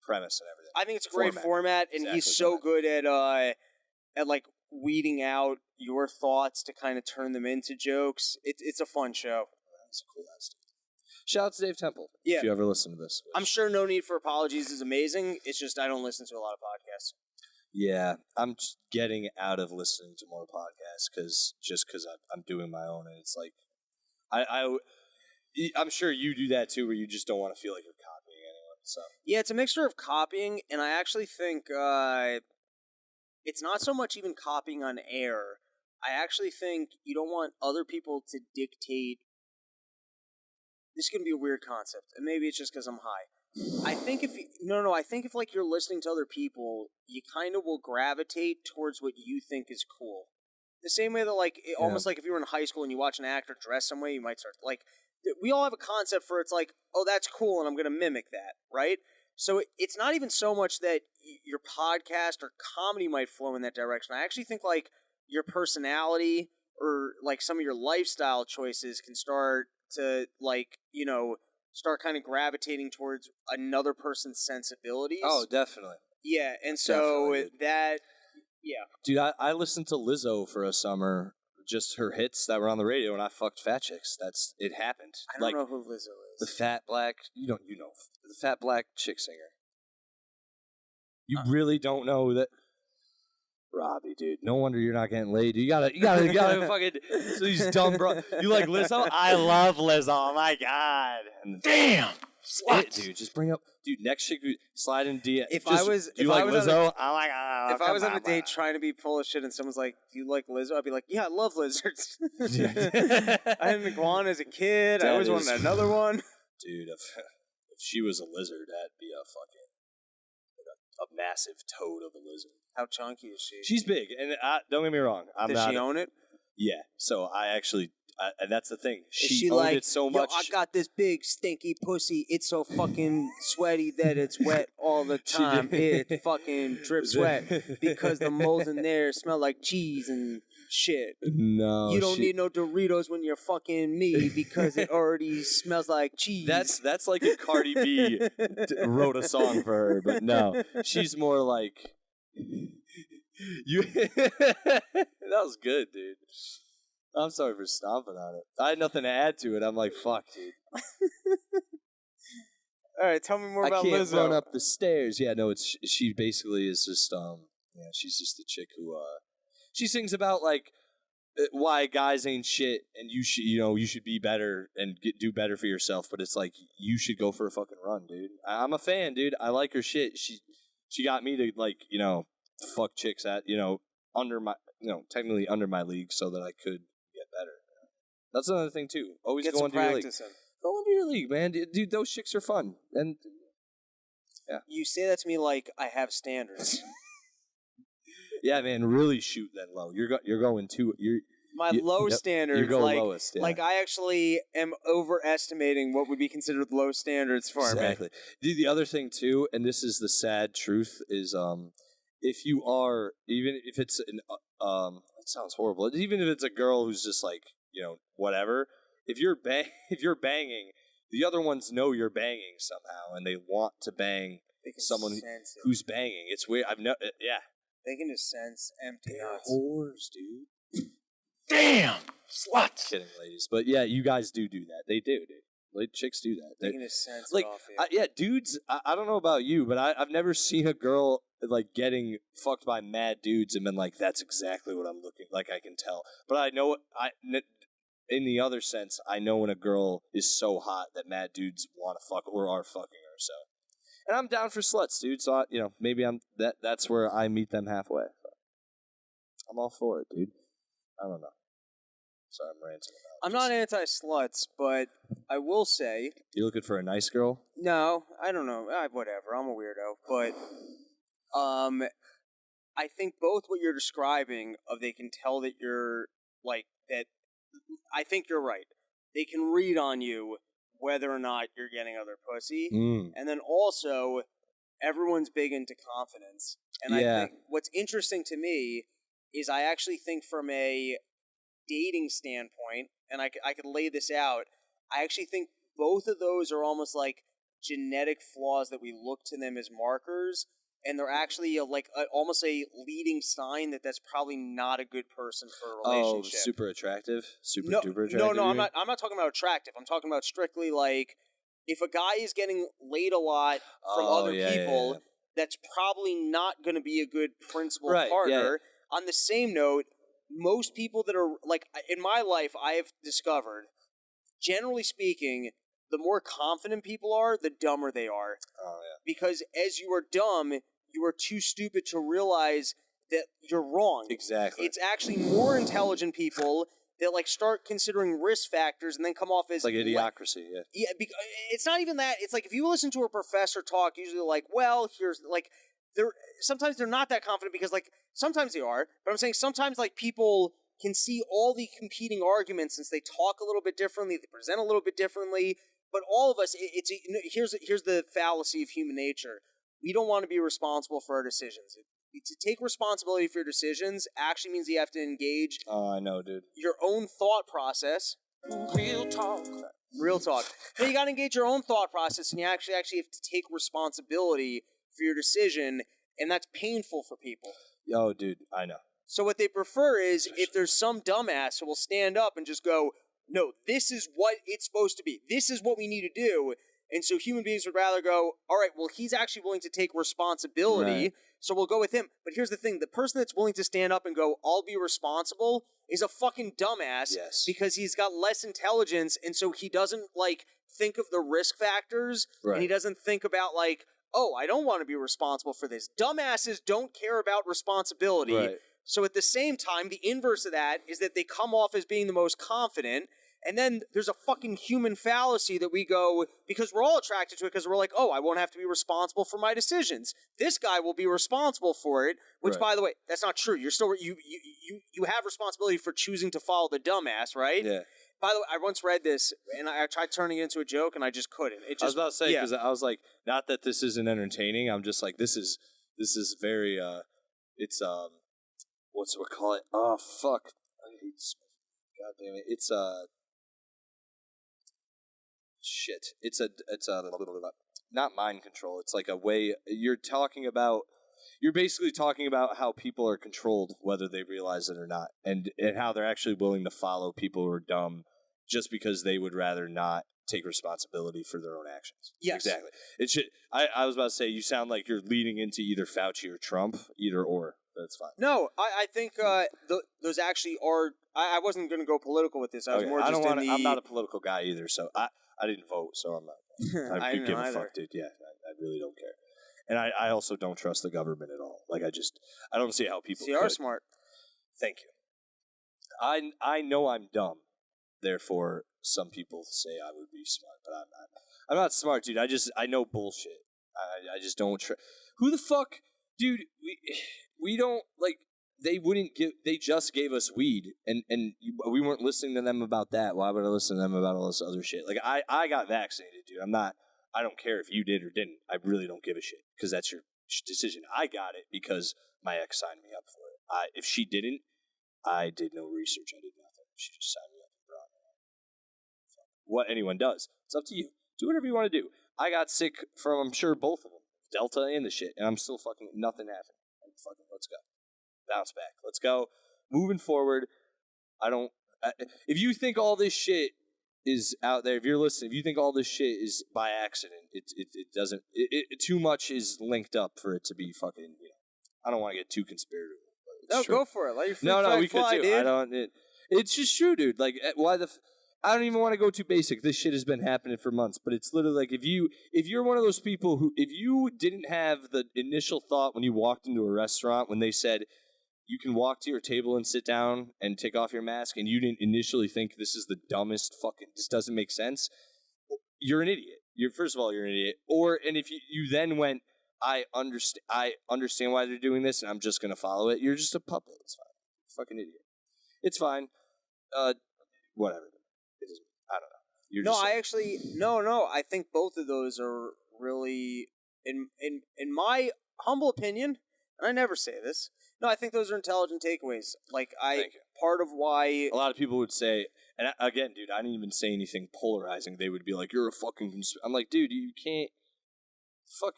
premise and everything. I think it's a great format, and he's so good at like weeding out your thoughts to kind of turn them into jokes. It's a fun show. That's a cool ass dude. Shout out to Dave Temple. Yeah. If you ever listen to this. I'm sure No Need for Apologies is amazing. It's just I don't listen to a lot of podcasts. Yeah, I'm just getting out of listening to more podcasts because I'm doing my own, and it's like I'm sure you do that too, where you just don't want to feel like you're copying anyone. So yeah, it's a mixture of copying, and I actually think it's not so much even copying on air. I actually think you don't want other people to dictate. This is going to be a weird concept, and maybe it's just because I'm high. I think if like you're listening to other people, you kind of will gravitate towards what you think is cool. The same way that almost like if you were in high school and you watch an actor dress some way, you might start like. We all have a concept for it's like, oh, that's cool, and I'm going to mimic that, right? So it's not even so much that your podcast or comedy might flow in that direction. I actually think like your personality or like some of your lifestyle choices can start to start kind of gravitating towards another person's sensibilities. Oh, definitely. Yeah, and so that, yeah. Dude, I listened to Lizzo for a summer. Just her hits that were on the radio, and I fucked fat chicks. It happened. I don't know who Lizzo is. The fat black, the fat black chick singer. You really don't know that, Robbie, dude. No wonder you're not getting laid. You gotta fucking these dumb bro. You like Lizzo? I love Lizzo. Oh my god. And Damn. What, dude? Just bring up, dude. Next chick, slide in DM. If I was Lizzo? Oh my god. If I was on a date trying to be full of shit and someone's like, "Do you like Lizzo?" I'd be like, "Yeah, I love lizards." I had an iguana as a kid. I always wanted another one. Dude, if she was a lizard, that'd be a fucking a massive toad of a lizard. How chunky is she? She's big, and don't get me wrong. Does she own it? Yeah. So I actually. And that's the thing. She owned it so much. I got this big stinky pussy. It's so fucking sweaty that it's wet all the time. It fucking drips wet because the moles in there smell like cheese and shit. No, you don't need no Doritos when you're fucking me because it already smells like cheese. That's like if Cardi B wrote a song for her, but no, she's more like you. That was good, dude. I'm sorry for stomping on it. I had nothing to add to it. I'm like, fuck, dude. All right, tell me more about Lizzo. I Lizzo. can't run up the stairs. Yeah, no, she basically is just she's just the chick who she sings about like why guys ain't shit and you should be better and do better for yourself. But it's like you should go for a fucking run, dude. I'm a fan, dude. I like her shit. She got me to like fuck chicks at under my technically under my league so that I could get better. That's another thing too. Always get go some into your practice league. in. Go into your league, man. Dude, those chicks are fun. And yeah. You say that to me like I have standards. Yeah, man. Really shoot that low. You're going too. My low standards. You go lowest. Yeah. Like I actually am overestimating what would be considered low standards for me. Exactly. Dude, the other thing too, and this is the sad truth, is if you are, even if it's an it sounds horrible. Even if it's a girl who's just like whatever. If you're banging, the other ones know you're banging somehow, and they want to bang someone who's banging. It's weird. Yeah. They can just sense empty nuts. Whores, dude. Damn. Sluts. Kidding, ladies, but yeah, you guys do that. They do, dude. Like chicks do that. They can just sense like, it off you. Yeah, dudes. I don't know about you, but I've never seen a girl like getting fucked by mad dudes and been like, "That's exactly what I'm looking like." I can tell, but I know in the other sense, I know when a girl is so hot that mad dudes want to fuck or are fucking her. So And I'm down for sluts, dude. So maybe that's where I meet them halfway. I'm all for it, dude. I don't know. Sorry, I'm ranting about it. I'm not anti-sluts, but I will say... You looking for a nice girl? No, I don't know. Whatever, I'm a weirdo. But I think both what you're describing of they can tell that you're, like, that... I think you're right. They can read on you whether or not you're getting other pussy. And then also, everyone's big into confidence. And I think what's interesting to me is I actually think from a dating standpoint, and I could lay this out, I actually think both of those are almost like genetic flaws that we look to them as markers, and they're actually almost a leading sign that that's probably not a good person for a relationship. Oh, super attractive? Duper attractive? No, I'm not talking about attractive. I'm talking about strictly like, if a guy is getting laid a lot from other people, that's probably not going to be a good principal partner. Yeah. On the same note, most people that are, like, in my life, I have discovered, generally speaking, the more confident people are, the dumber they are. Oh, yeah. Because as you are dumb, you are too stupid to realize that you're wrong. Exactly. It's actually more intelligent people that, like, start considering risk factors and then come off as... It's like idiocracy, yeah. Yeah, it's not even that. It's like, if you listen to a professor talk, usually like, well, here's, like... Sometimes they're not that confident because, like, sometimes they are, but I'm saying sometimes, like, people can see all the competing arguments since they talk a little bit differently, they present a little bit differently, but all of us, here's the fallacy of human nature. We don't want to be responsible for our decisions. To take responsibility for your decisions actually means you have to engage I know, dude. your own thought process. Real talk. Then you got to engage your own thought process, and you actually have to take responsibility for your decision, and that's painful for people. Yo, dude, I know. So what they prefer is if there's some dumbass who will stand up and just go, no, this is what it's supposed to be. This is what we need to do. And so human beings would rather go, all right, well, he's actually willing to take responsibility, so we'll go with him. But here's the thing. The person that's willing to stand up and go, I'll be responsible, is a fucking dumbass because he's got less intelligence, and so he doesn't, like, think of the risk factors, and he doesn't think about, like, oh, I don't want to be responsible for this. Dumbasses don't care about responsibility. Right. So at the same time, the inverse of that is that they come off as being the most confident, and then there's a fucking human fallacy that we go, because we're all attracted to it, because we're like, oh, I won't have to be responsible for my decisions. This guy will be responsible for it, which, by the way, that's not true. You're still, you have responsibility for choosing to follow the dumbass, right? Yeah. By the way, I once read this, and I tried turning it into a joke, and I just couldn't. I was about to say, because I was like, not that this isn't entertaining, I'm just like, this is very, it's, what's what call it? Oh, fuck. I hate God damn it. It's, shit. It's not mind control. It's like a way, you're basically talking about how people are controlled, whether they realize it or not, and how they're actually willing to follow people who are dumb just because they would rather not take responsibility for their own actions. Yes. Exactly. It should. I was about to say, you sound like you're leading into either Fauci or Trump, either or. That's fine. No, I think those actually are... I wasn't going to go political with this. I was more just I'm not a political guy either, so I didn't vote, so I'm not... I could give a fuck, dude. Yeah, I really don't care. And I also don't trust the government at all. Like, I don't see how people are smart. Thank you. I know I'm dumb. Therefore, some people say I would be smart, but I'm not. I'm not smart, dude. I know bullshit. I just don't trust. Who the fuck, dude? We don't, like, they just gave us weed, and we weren't listening to them about that. Why would I listen to them about all this other shit? Like, I got vaccinated, dude. I don't care if you did or didn't. I really don't give a shit, because that's your decision. I got it because my ex signed me up for it. If she didn't, I did no research. I did nothing. She just signed me up and brought me. What anyone does, it's up to you. Do whatever you want to do. I got sick from, I'm sure, both of them, Delta and the shit, and I'm still fucking, nothing happened. Fucking, let's go. Bounce back. Let's go. Moving forward, if you think all this shit is out there, if you're listening, if you think all this shit is by accident, it doesn't, too much is linked up for it to be fucking, I don't want to get too conspiratorial. No, go for it. Let your free flag fly, dude. It's just true, dude. Like, why I don't even want to go too basic. This shit has been happening for months, but it's literally like if you're one of those people who, if you didn't have the initial thought when you walked into a restaurant when they said you can walk to your table and sit down and take off your mask, and you didn't initially think this is the dumbest fucking, this doesn't make sense, you're an idiot. First of all, you're an idiot. And if you then went, I understand why they're doing this, and I'm just gonna follow it. You're just a puppet. It's fine. Fucking idiot. It's fine. Whatever. I don't know. I think both of those are really, in my humble opinion, and I never say this. No, I think those are intelligent takeaways. Like, part of why... A lot of people would say, and again, dude, I didn't even say anything polarizing. They would be like, you're a fucking... I'm like, dude, you can't... Fuck...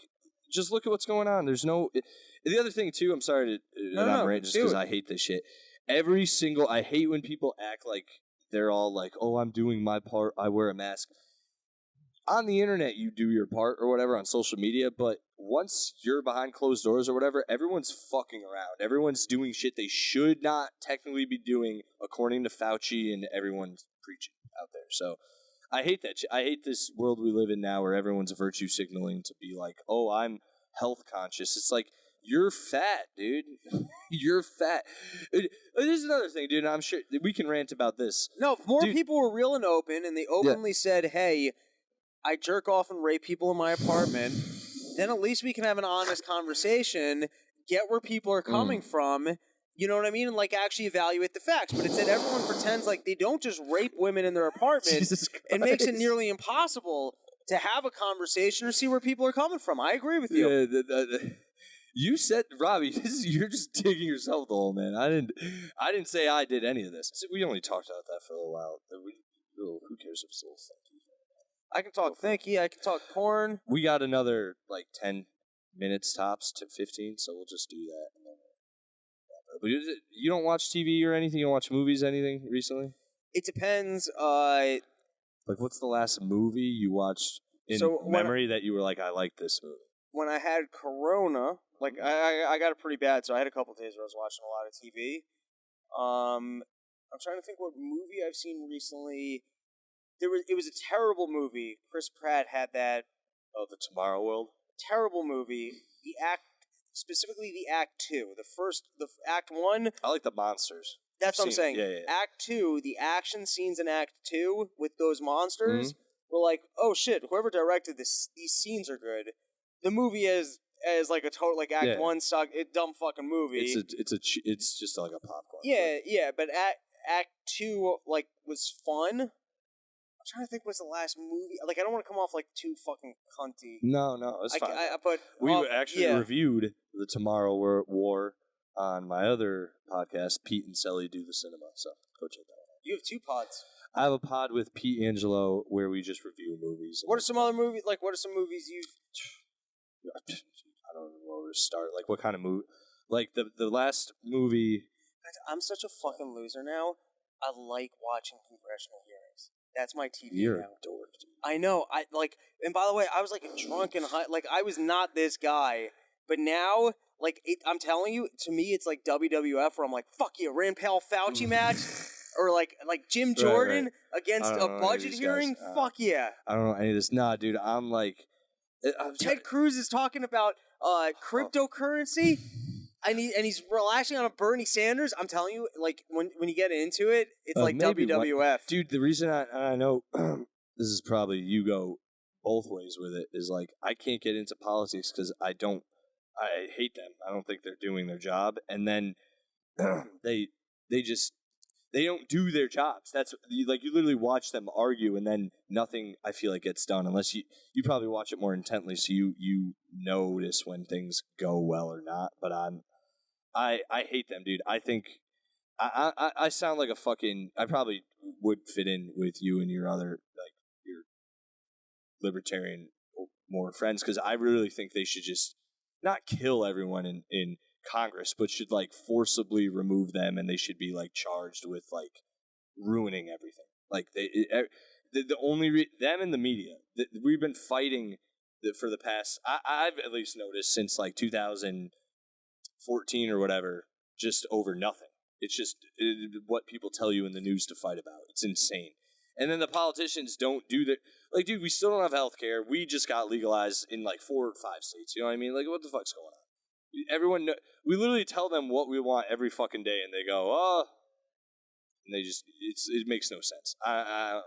Just look at what's going on. There's no... The other thing, too, I'm sorry to... I'm ranting just because I hate this shit. I hate when people act like they're all like, oh, I'm doing my part, I wear a mask. On the internet, you do your part or whatever on social media, but once you're behind closed doors or whatever, everyone's fucking around. Everyone's doing shit they should not technically be doing according to Fauci and everyone's preaching out there. So I hate that shit. I hate this world we live in now where everyone's virtue signaling to be like, oh, I'm health conscious. It's like, you're fat, dude. You're fat. There's another thing, dude. I'm sure we can rant about this. No, if more people were real and open, and they openly said, hey, I jerk off and rape people in my apartment, then at least we can have an honest conversation, get where people are coming from, you know what I mean? And, like, actually evaluate the facts. But instead, everyone pretends like they don't just rape women in their apartment. It makes it nearly impossible to have a conversation or see where people are coming from. I agree with you. Yeah, you said, Robbie, you're just digging yourself the hole, man. I didn't say I did any of this. We only talked about that for a little while. Who cares if it's a little funky? I can talk thinky. I can talk porn. We got another, 10 minutes tops to 15, so we'll just do that. But you don't watch TV or anything? You don't watch movies, anything recently? It depends. What's the last movie you watched in memory that you were like, I like this movie? When I had Corona, I got it pretty bad, so I had a couple of days where I was watching a lot of TV. I'm trying to think what movie I've seen recently. It was a terrible movie. Chris Pratt had that. Oh, The Tomorrow World? Terrible movie. Specifically the Act 2. The Act 1. I like the monsters. That's what I'm saying. Yeah. Act 2, the action scenes in Act 2 with those monsters were like, oh shit, whoever directed these scenes are good. The movie as like a total Act 1 sucked, dumb fucking movie. It's just like a popcorn. Yeah, but Act 2 was fun. I'm trying to think what's the last movie. I don't want to come off too fucking cunty. No, it's fine. We actually reviewed The Tomorrow War on my other podcast, Pete and Sally Do the Cinema. So go check that out. You have 2 pods. I have a pod with Pete Angelo where we just review movies. What are some other movies? What are some movies you've... I don't know where to start. What kind of movie? The last movie... I'm such a fucking loser now. I like watching congressional hearings. That's my TV You're now. a dork, dude. I know. And by the way, I was a drunk and high. I was not this guy. But now, I'm telling you, to me, it's like WWF where I'm like, fuck yeah, Rand Paul Fauci match. Or like Jim Jordan against a budget hearing. Fuck yeah. I don't know any of this. Nah, dude, I'm Ted Cruz is talking about cryptocurrency. And he's relaxing on a Bernie Sanders. I'm telling you, when you get into it, it's like WWF. Dude, the reason I know this is probably you go both ways with it is I can't get into politics because I hate them. I don't think they're doing their job. And then they don't do their jobs. That's you literally watch them argue and then nothing I feel gets done unless you probably watch it more intently so you notice when things go well or not. But I hate them, dude. I think I sound like a fucking... I probably would fit in with you and your other, your libertarian more friends, because I really think they should just not kill everyone in Congress, but should, forcibly remove them, and they should be, charged with, ruining everything. The only... them and the media. We've been fighting for the past... I've at least noticed since, 2014 or whatever, just over nothing. It's just what people tell you in the news to fight about. It's insane. And then the politicians don't do that. Like, dude, we still don't have health care. We just got legalized in like 4 or 5 states. You know what I mean? Like, what the fuck's going on? Everyone, we literally tell them what we want every fucking day, and they go, oh. And they just, it makes no sense. I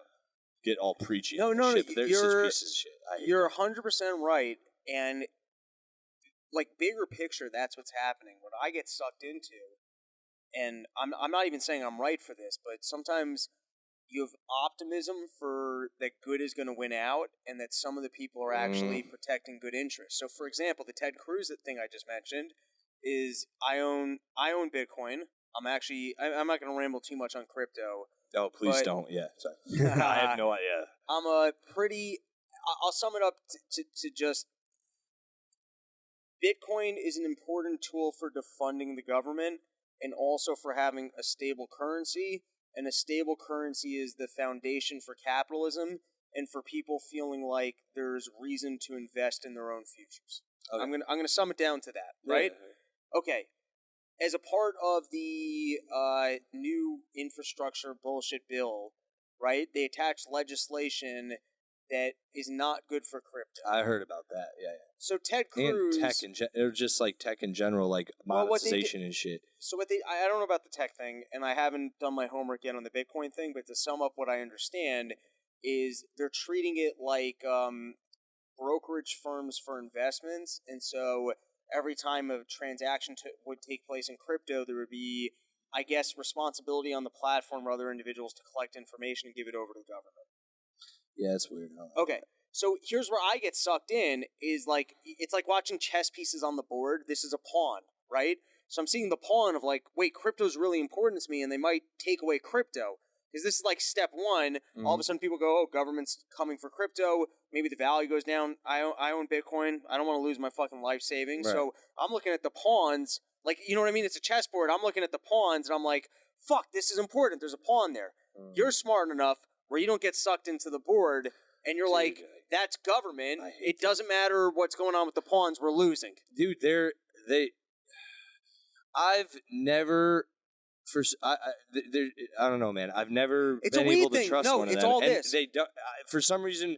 get all preachy. No, shit, but they're such pieces of shit. I hate you're 100% right. And, like, bigger picture, that's what's happening. What I get sucked into, and I'm not even saying I'm right for this, but sometimes you have optimism for that good is going to win out, and that some of the people are actually protecting good interests. So, for example, the Ted Cruz thing I just mentioned is I own Bitcoin. I'm not going to ramble too much on crypto. Oh, please don't. Yeah, sorry. I have no idea. I'll sum it up to just Bitcoin is an important tool for defunding the government and also for having a stable currency. And a stable currency is the foundation for capitalism and for people feeling like there's reason to invest in their own futures. Okay. I'm gonna sum it down to that, right? Yeah. Okay. As a part of the new infrastructure bullshit bill, right, they attached legislation that is not good for crypto. I heard about that, yeah. So Ted Cruz... And tech, or just like tech in general, like monetization and shit. So I don't know about the tech thing, and I haven't done my homework yet on the Bitcoin thing, but to sum up what I understand is they're treating it like brokerage firms for investments, and so every time a transaction would take place in crypto, there would be, I guess, responsibility on the platform or other individuals to collect information and give it over to the government. Yeah, that's weird. Okay, so here's where I get sucked in, is like, it's like watching chess pieces on the board. This is a pawn, right? So I'm seeing the pawn of like, wait, crypto's really important to me, and they might take away crypto. Because this is like step one. Mm-hmm. All of a sudden people go, oh, government's coming for crypto. Maybe the value goes down. I own Bitcoin. I don't want to lose my fucking life savings. Right. So I'm looking at the pawns. Like, you know what I mean? It's a chessboard. I'm looking at the pawns, and I'm like, fuck, this is important. There's a pawn there. Mm-hmm. You're smart enough where you don't get sucked into the board, and you're like, that's government. It doesn't matter what's going on with the pawns. We're losing. Dude, I've never... I don't know, man. I've never been able to trust one of them. No, it's all this. They don't, for some reason,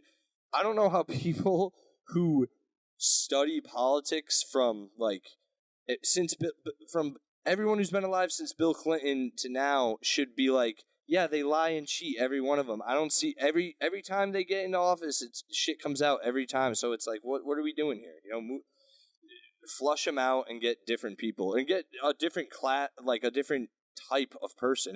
I don't know how people who study politics from from everyone who's been alive since Bill Clinton to now should be like, yeah, they lie and cheat, every one of them. I don't see every time they get into office, shit comes out every time. So it's like, what are we doing here? You know, flush them out and get different people and get a different class, like a different type of person.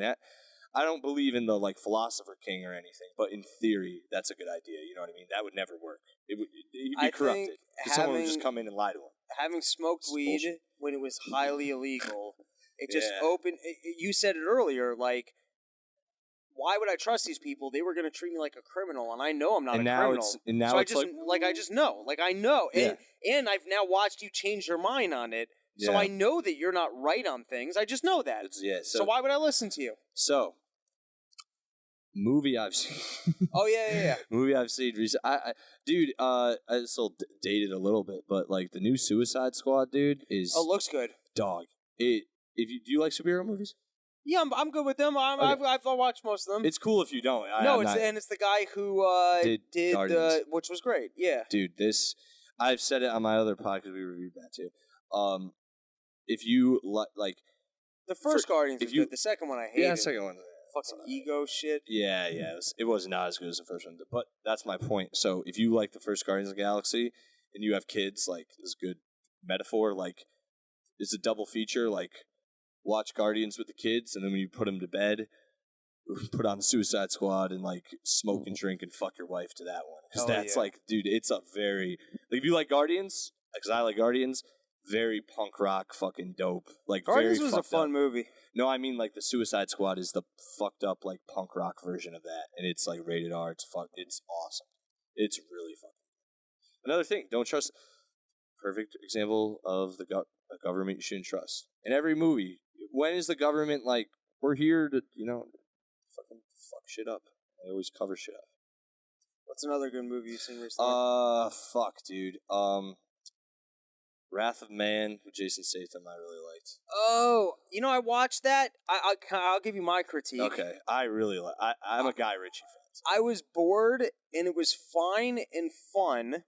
I don't believe in the like philosopher king or anything, but in theory, that's a good idea. You know what I mean? That would never work. He'd be corrupted. Someone would just come in and lie to him. Having smoked weed when it was highly illegal, it just opened. You said it earlier, like, why would I trust these people? They were going to treat me like a criminal, and I know I'm not a criminal. So I just know. Like, I know. Yeah. And I've now watched you change your mind on it. So I know that you're not right on things. I just know that. So why would I listen to you? So, movie I've seen. Oh, yeah. Movie I've seen recently. Dude, I still dated a little bit, but like the new Suicide Squad, dude, is... Oh, looks good. Dog. Do you like superhero movies? Yeah, I'm good with them. I've watched most of them. It's cool if you don't. It's the guy who did which was great. Yeah. Dude, I've said it on my other podcast. We reviewed that too. If you like the first Guardians was good. The second one I hated. Yeah, the second one. Fucking ego shit. Yeah. It was not as good as the first one, but that's my point. So if you like the first Guardians of the Galaxy and you have kids, like, this is a good metaphor. Like, it's a double feature. Like, watch Guardians with the kids, and then when you put them to bed, put on the Suicide Squad and like smoke and drink and fuck your wife to that one. Because that's like, dude, it's a very, like, if you like Guardians, because I like Guardians, very punk rock, fucking dope. Like, Guardians very was a fun movie. No, I mean, like, the Suicide Squad is the fucked up, like, punk rock version of that, and it's like rated R. It's awesome. It's really fucking. Another thing, don't trust. Perfect example of the government you shouldn't trust. In every movie, when is the government like, we're here to, fucking fuck shit up? They always cover shit up. What's another good movie you've seen recently? Fuck, dude. Wrath of Man with Jason Statham, I really liked. Oh, I watched that. I'll give you my critique. Okay, I really like. I'm a Guy Ritchie fan. sense. I was bored, and it was fine and fun.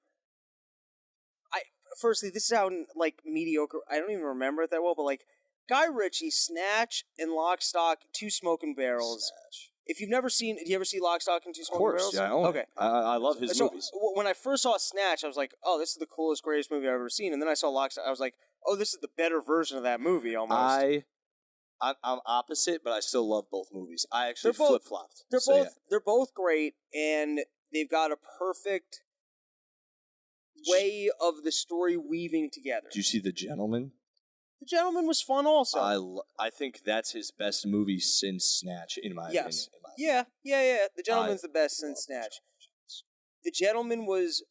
Firstly, this is how, like, mediocre... I don't even remember it that well, but, like, Guy Ritchie, Snatch, and Lock, Stock, Two Smoking Barrels. Snatch. If you've never seen... Do you ever see Lock, Stock, and Two Of Smoking course, Barrels? yeah, I own Okay. it. I love his movies. When I first saw Snatch, I was like, oh, this is the coolest, greatest movie I've ever seen. And then I saw Lock, Stock, I was like, oh, this is the better version of that movie, almost. I'm opposite, but I still love both movies. I actually flip-flopped. They're both great, and they've got a perfect way of the story weaving together. Did you see The Gentleman? The Gentleman was fun also. I think that's his best movie since Snatch, in my opinion. Yeah. The Gentleman's the best since Snatch. The Gentleman was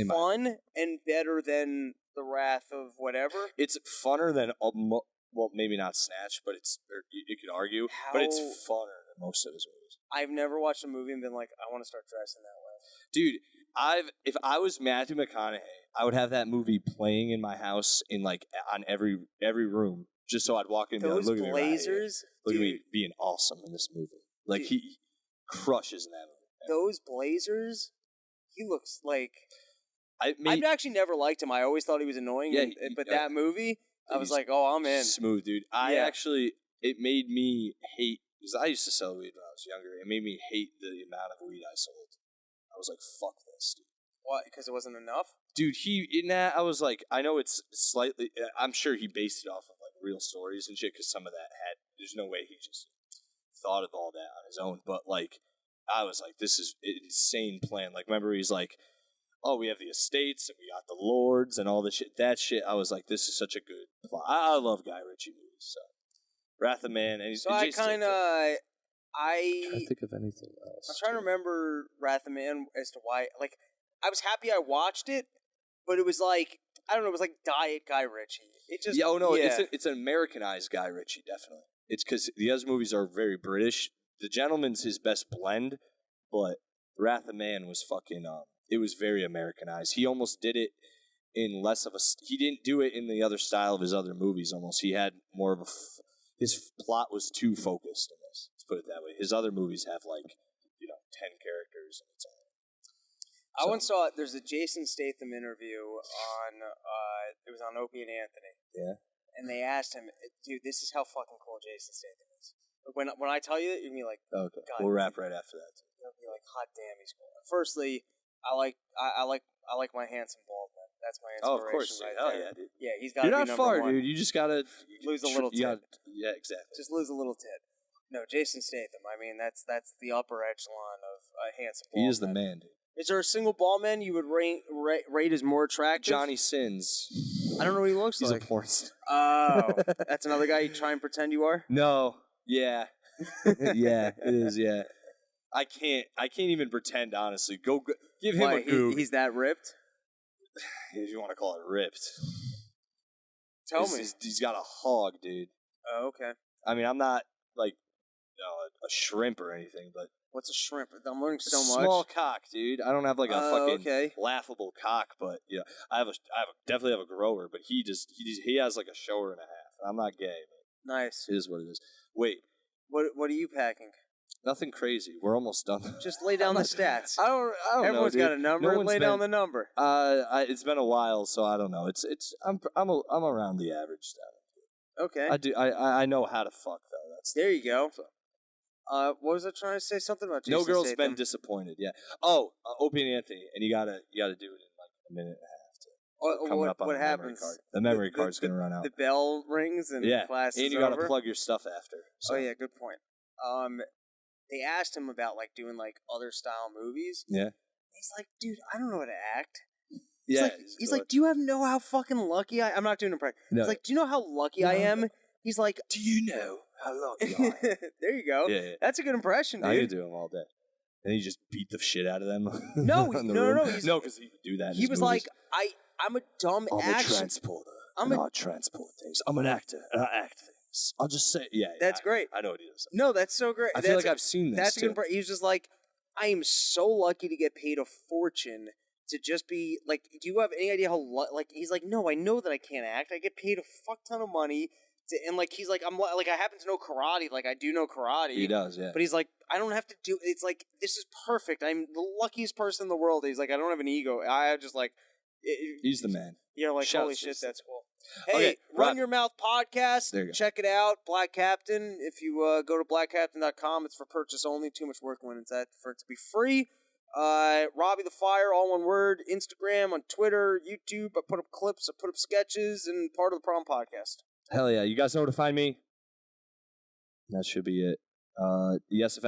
fun and better than The Wrath of whatever. It's funner than, well, maybe not Snatch, but you could argue, but it's funner than most of his movies. I've never watched a movie and been like, I want to start dressing that way. Dude, if I was Matthew McConaughey, I would have that movie playing in my house in like on every room, just so I'd walk in and be like, look at me, blazers, look at me being awesome in this movie. Like he crushes in that movie. Those blazers, he looks like. I've actually never liked him. I always thought he was annoying. Yeah, but that movie, I was like, oh, I'm in. Smooth, dude. It made me hate, because I used to sell weed when I was younger. It made me hate the amount of weed I sold. I was like, fuck this, dude. What? Because it wasn't enough? Dude, in that, I was like, I know it's slightly, I'm sure he based it off of like real stories and shit, because some of that there's no way he just thought of all that on his own. But like, I was like, this is an insane plan. Like, remember he's like, oh, we have the estates and we got the lords and all this shit. That shit, I was like, this is such a good plot. I love Guy Ritchie movies. So, Wrath of Man, and he's so I kind of. I can't think of anything else. I'm trying to remember Wrath of Man as to why. Like, I was happy I watched it, but it was like, I don't know, it was like Diet Guy Ritchie. It just it's an Americanized Guy Ritchie, definitely. It's because the other movies are very British. The Gentleman's his best blend, but Wrath of Man was fucking it was very Americanized. He almost did it in less of a. He didn't do it in the other style of his other movies. Almost, he had more of a. His plot was too focused in this. Let's put it that way. His other movies have 10 characters and it's all. I once saw there's a Jason Statham interview on it was on Opie and Anthony. Yeah. And they asked him, dude, this is how fucking cool Jason Statham is. When I tell you that, you're gonna be like, okay, God, we'll wrap right after that. You'll be like, hot damn, he's cool. Firstly, I like my handsome bald man. That's my inspiration. Oh, of course, right hell there. yeah, dude. Yeah, he's got to be You're not number far, one. dude. You just gotta lose a little tit. Yeah, exactly. Just lose a little tit. No, Jason Statham. I mean, that's the upper echelon of handsome bald He is man. the man, dude. Is there a single bald man you would rate as more attractive? Johnny Sins. I don't know what he looks He's like. a porn star. Oh, that's another guy you try and pretend you are? No. Yeah. Yeah, it is, yeah. I can't even pretend, honestly. Go give him a goog. He's that ripped? If you want to call it ripped. Tell me. He's got a hog, dude. Oh, okay. I mean, I'm not like a shrimp or anything, but what's a shrimp? I'm learning so much. Small cock, dude. I don't have like a fucking laughable cock, but yeah, I definitely have a grower, but he has like a shower and a half. I'm not gay, but nice. It is what it is. Wait, what are you packing? Nothing crazy. We're almost done. Just lay down the stats. I don't know. Everyone's got a number. Lay down the number. It's been a while, so I don't know. I'm around the average stuff. Okay. I do. I know how to fuck though. There you go. What was I trying to say? Something about Jason No girl's Statham. been disappointed. Yeah. Oh, Opie and Anthony, and you gotta do it in like a minute and a half. What happens? The memory card's gonna run out. The bell rings and class is and you over. gotta plug your stuff after. So. Oh yeah, good point. They asked him about like doing like other style movies. Yeah. He's like, dude, I don't know how to act. Yeah. He's like, do you know how fucking lucky I'm not doing a prank. No. He's like, do you know how lucky I am? He's like, do you know how lucky I am? There you go. Yeah. That's a good impression, dude. I could do him all day. And he just beat the shit out of them. No, no, because he could do that. He was like, I'm a dumb I'm action. a transporter. I'm not transport things. I'm an actor, and I act things. I'll just say, that's great. I know what he is. No, that's so great. I feel like I've seen this. That's a good. He was just like, I am so lucky to get paid a fortune to just be like. Do you have any idea how? He's like, no, I know that I can't act. I get paid a fuck ton of money And like he's like, I'm like, I happen to know karate. Like I do know karate. He does, yeah. But he's like, I don't have to do. It's like this is perfect. I'm the luckiest person in the world. He's like, I don't have an ego. I just like. He's the man. You're like, Shouts holy to shit, us. that's cool. Hey, Okay, Run Rob- Your Mouth podcast. There you go. Check it out, Black Captain. If you go to blackcaptain.com, it's for purchase only. Too much work when it's that for it to be free. Robbie the Fire, all one word. Instagram, on Twitter, YouTube. I put up clips, I put up sketches, and part of the Problem Podcast. Hell yeah. You guys know where to find me? That should be it. Yes,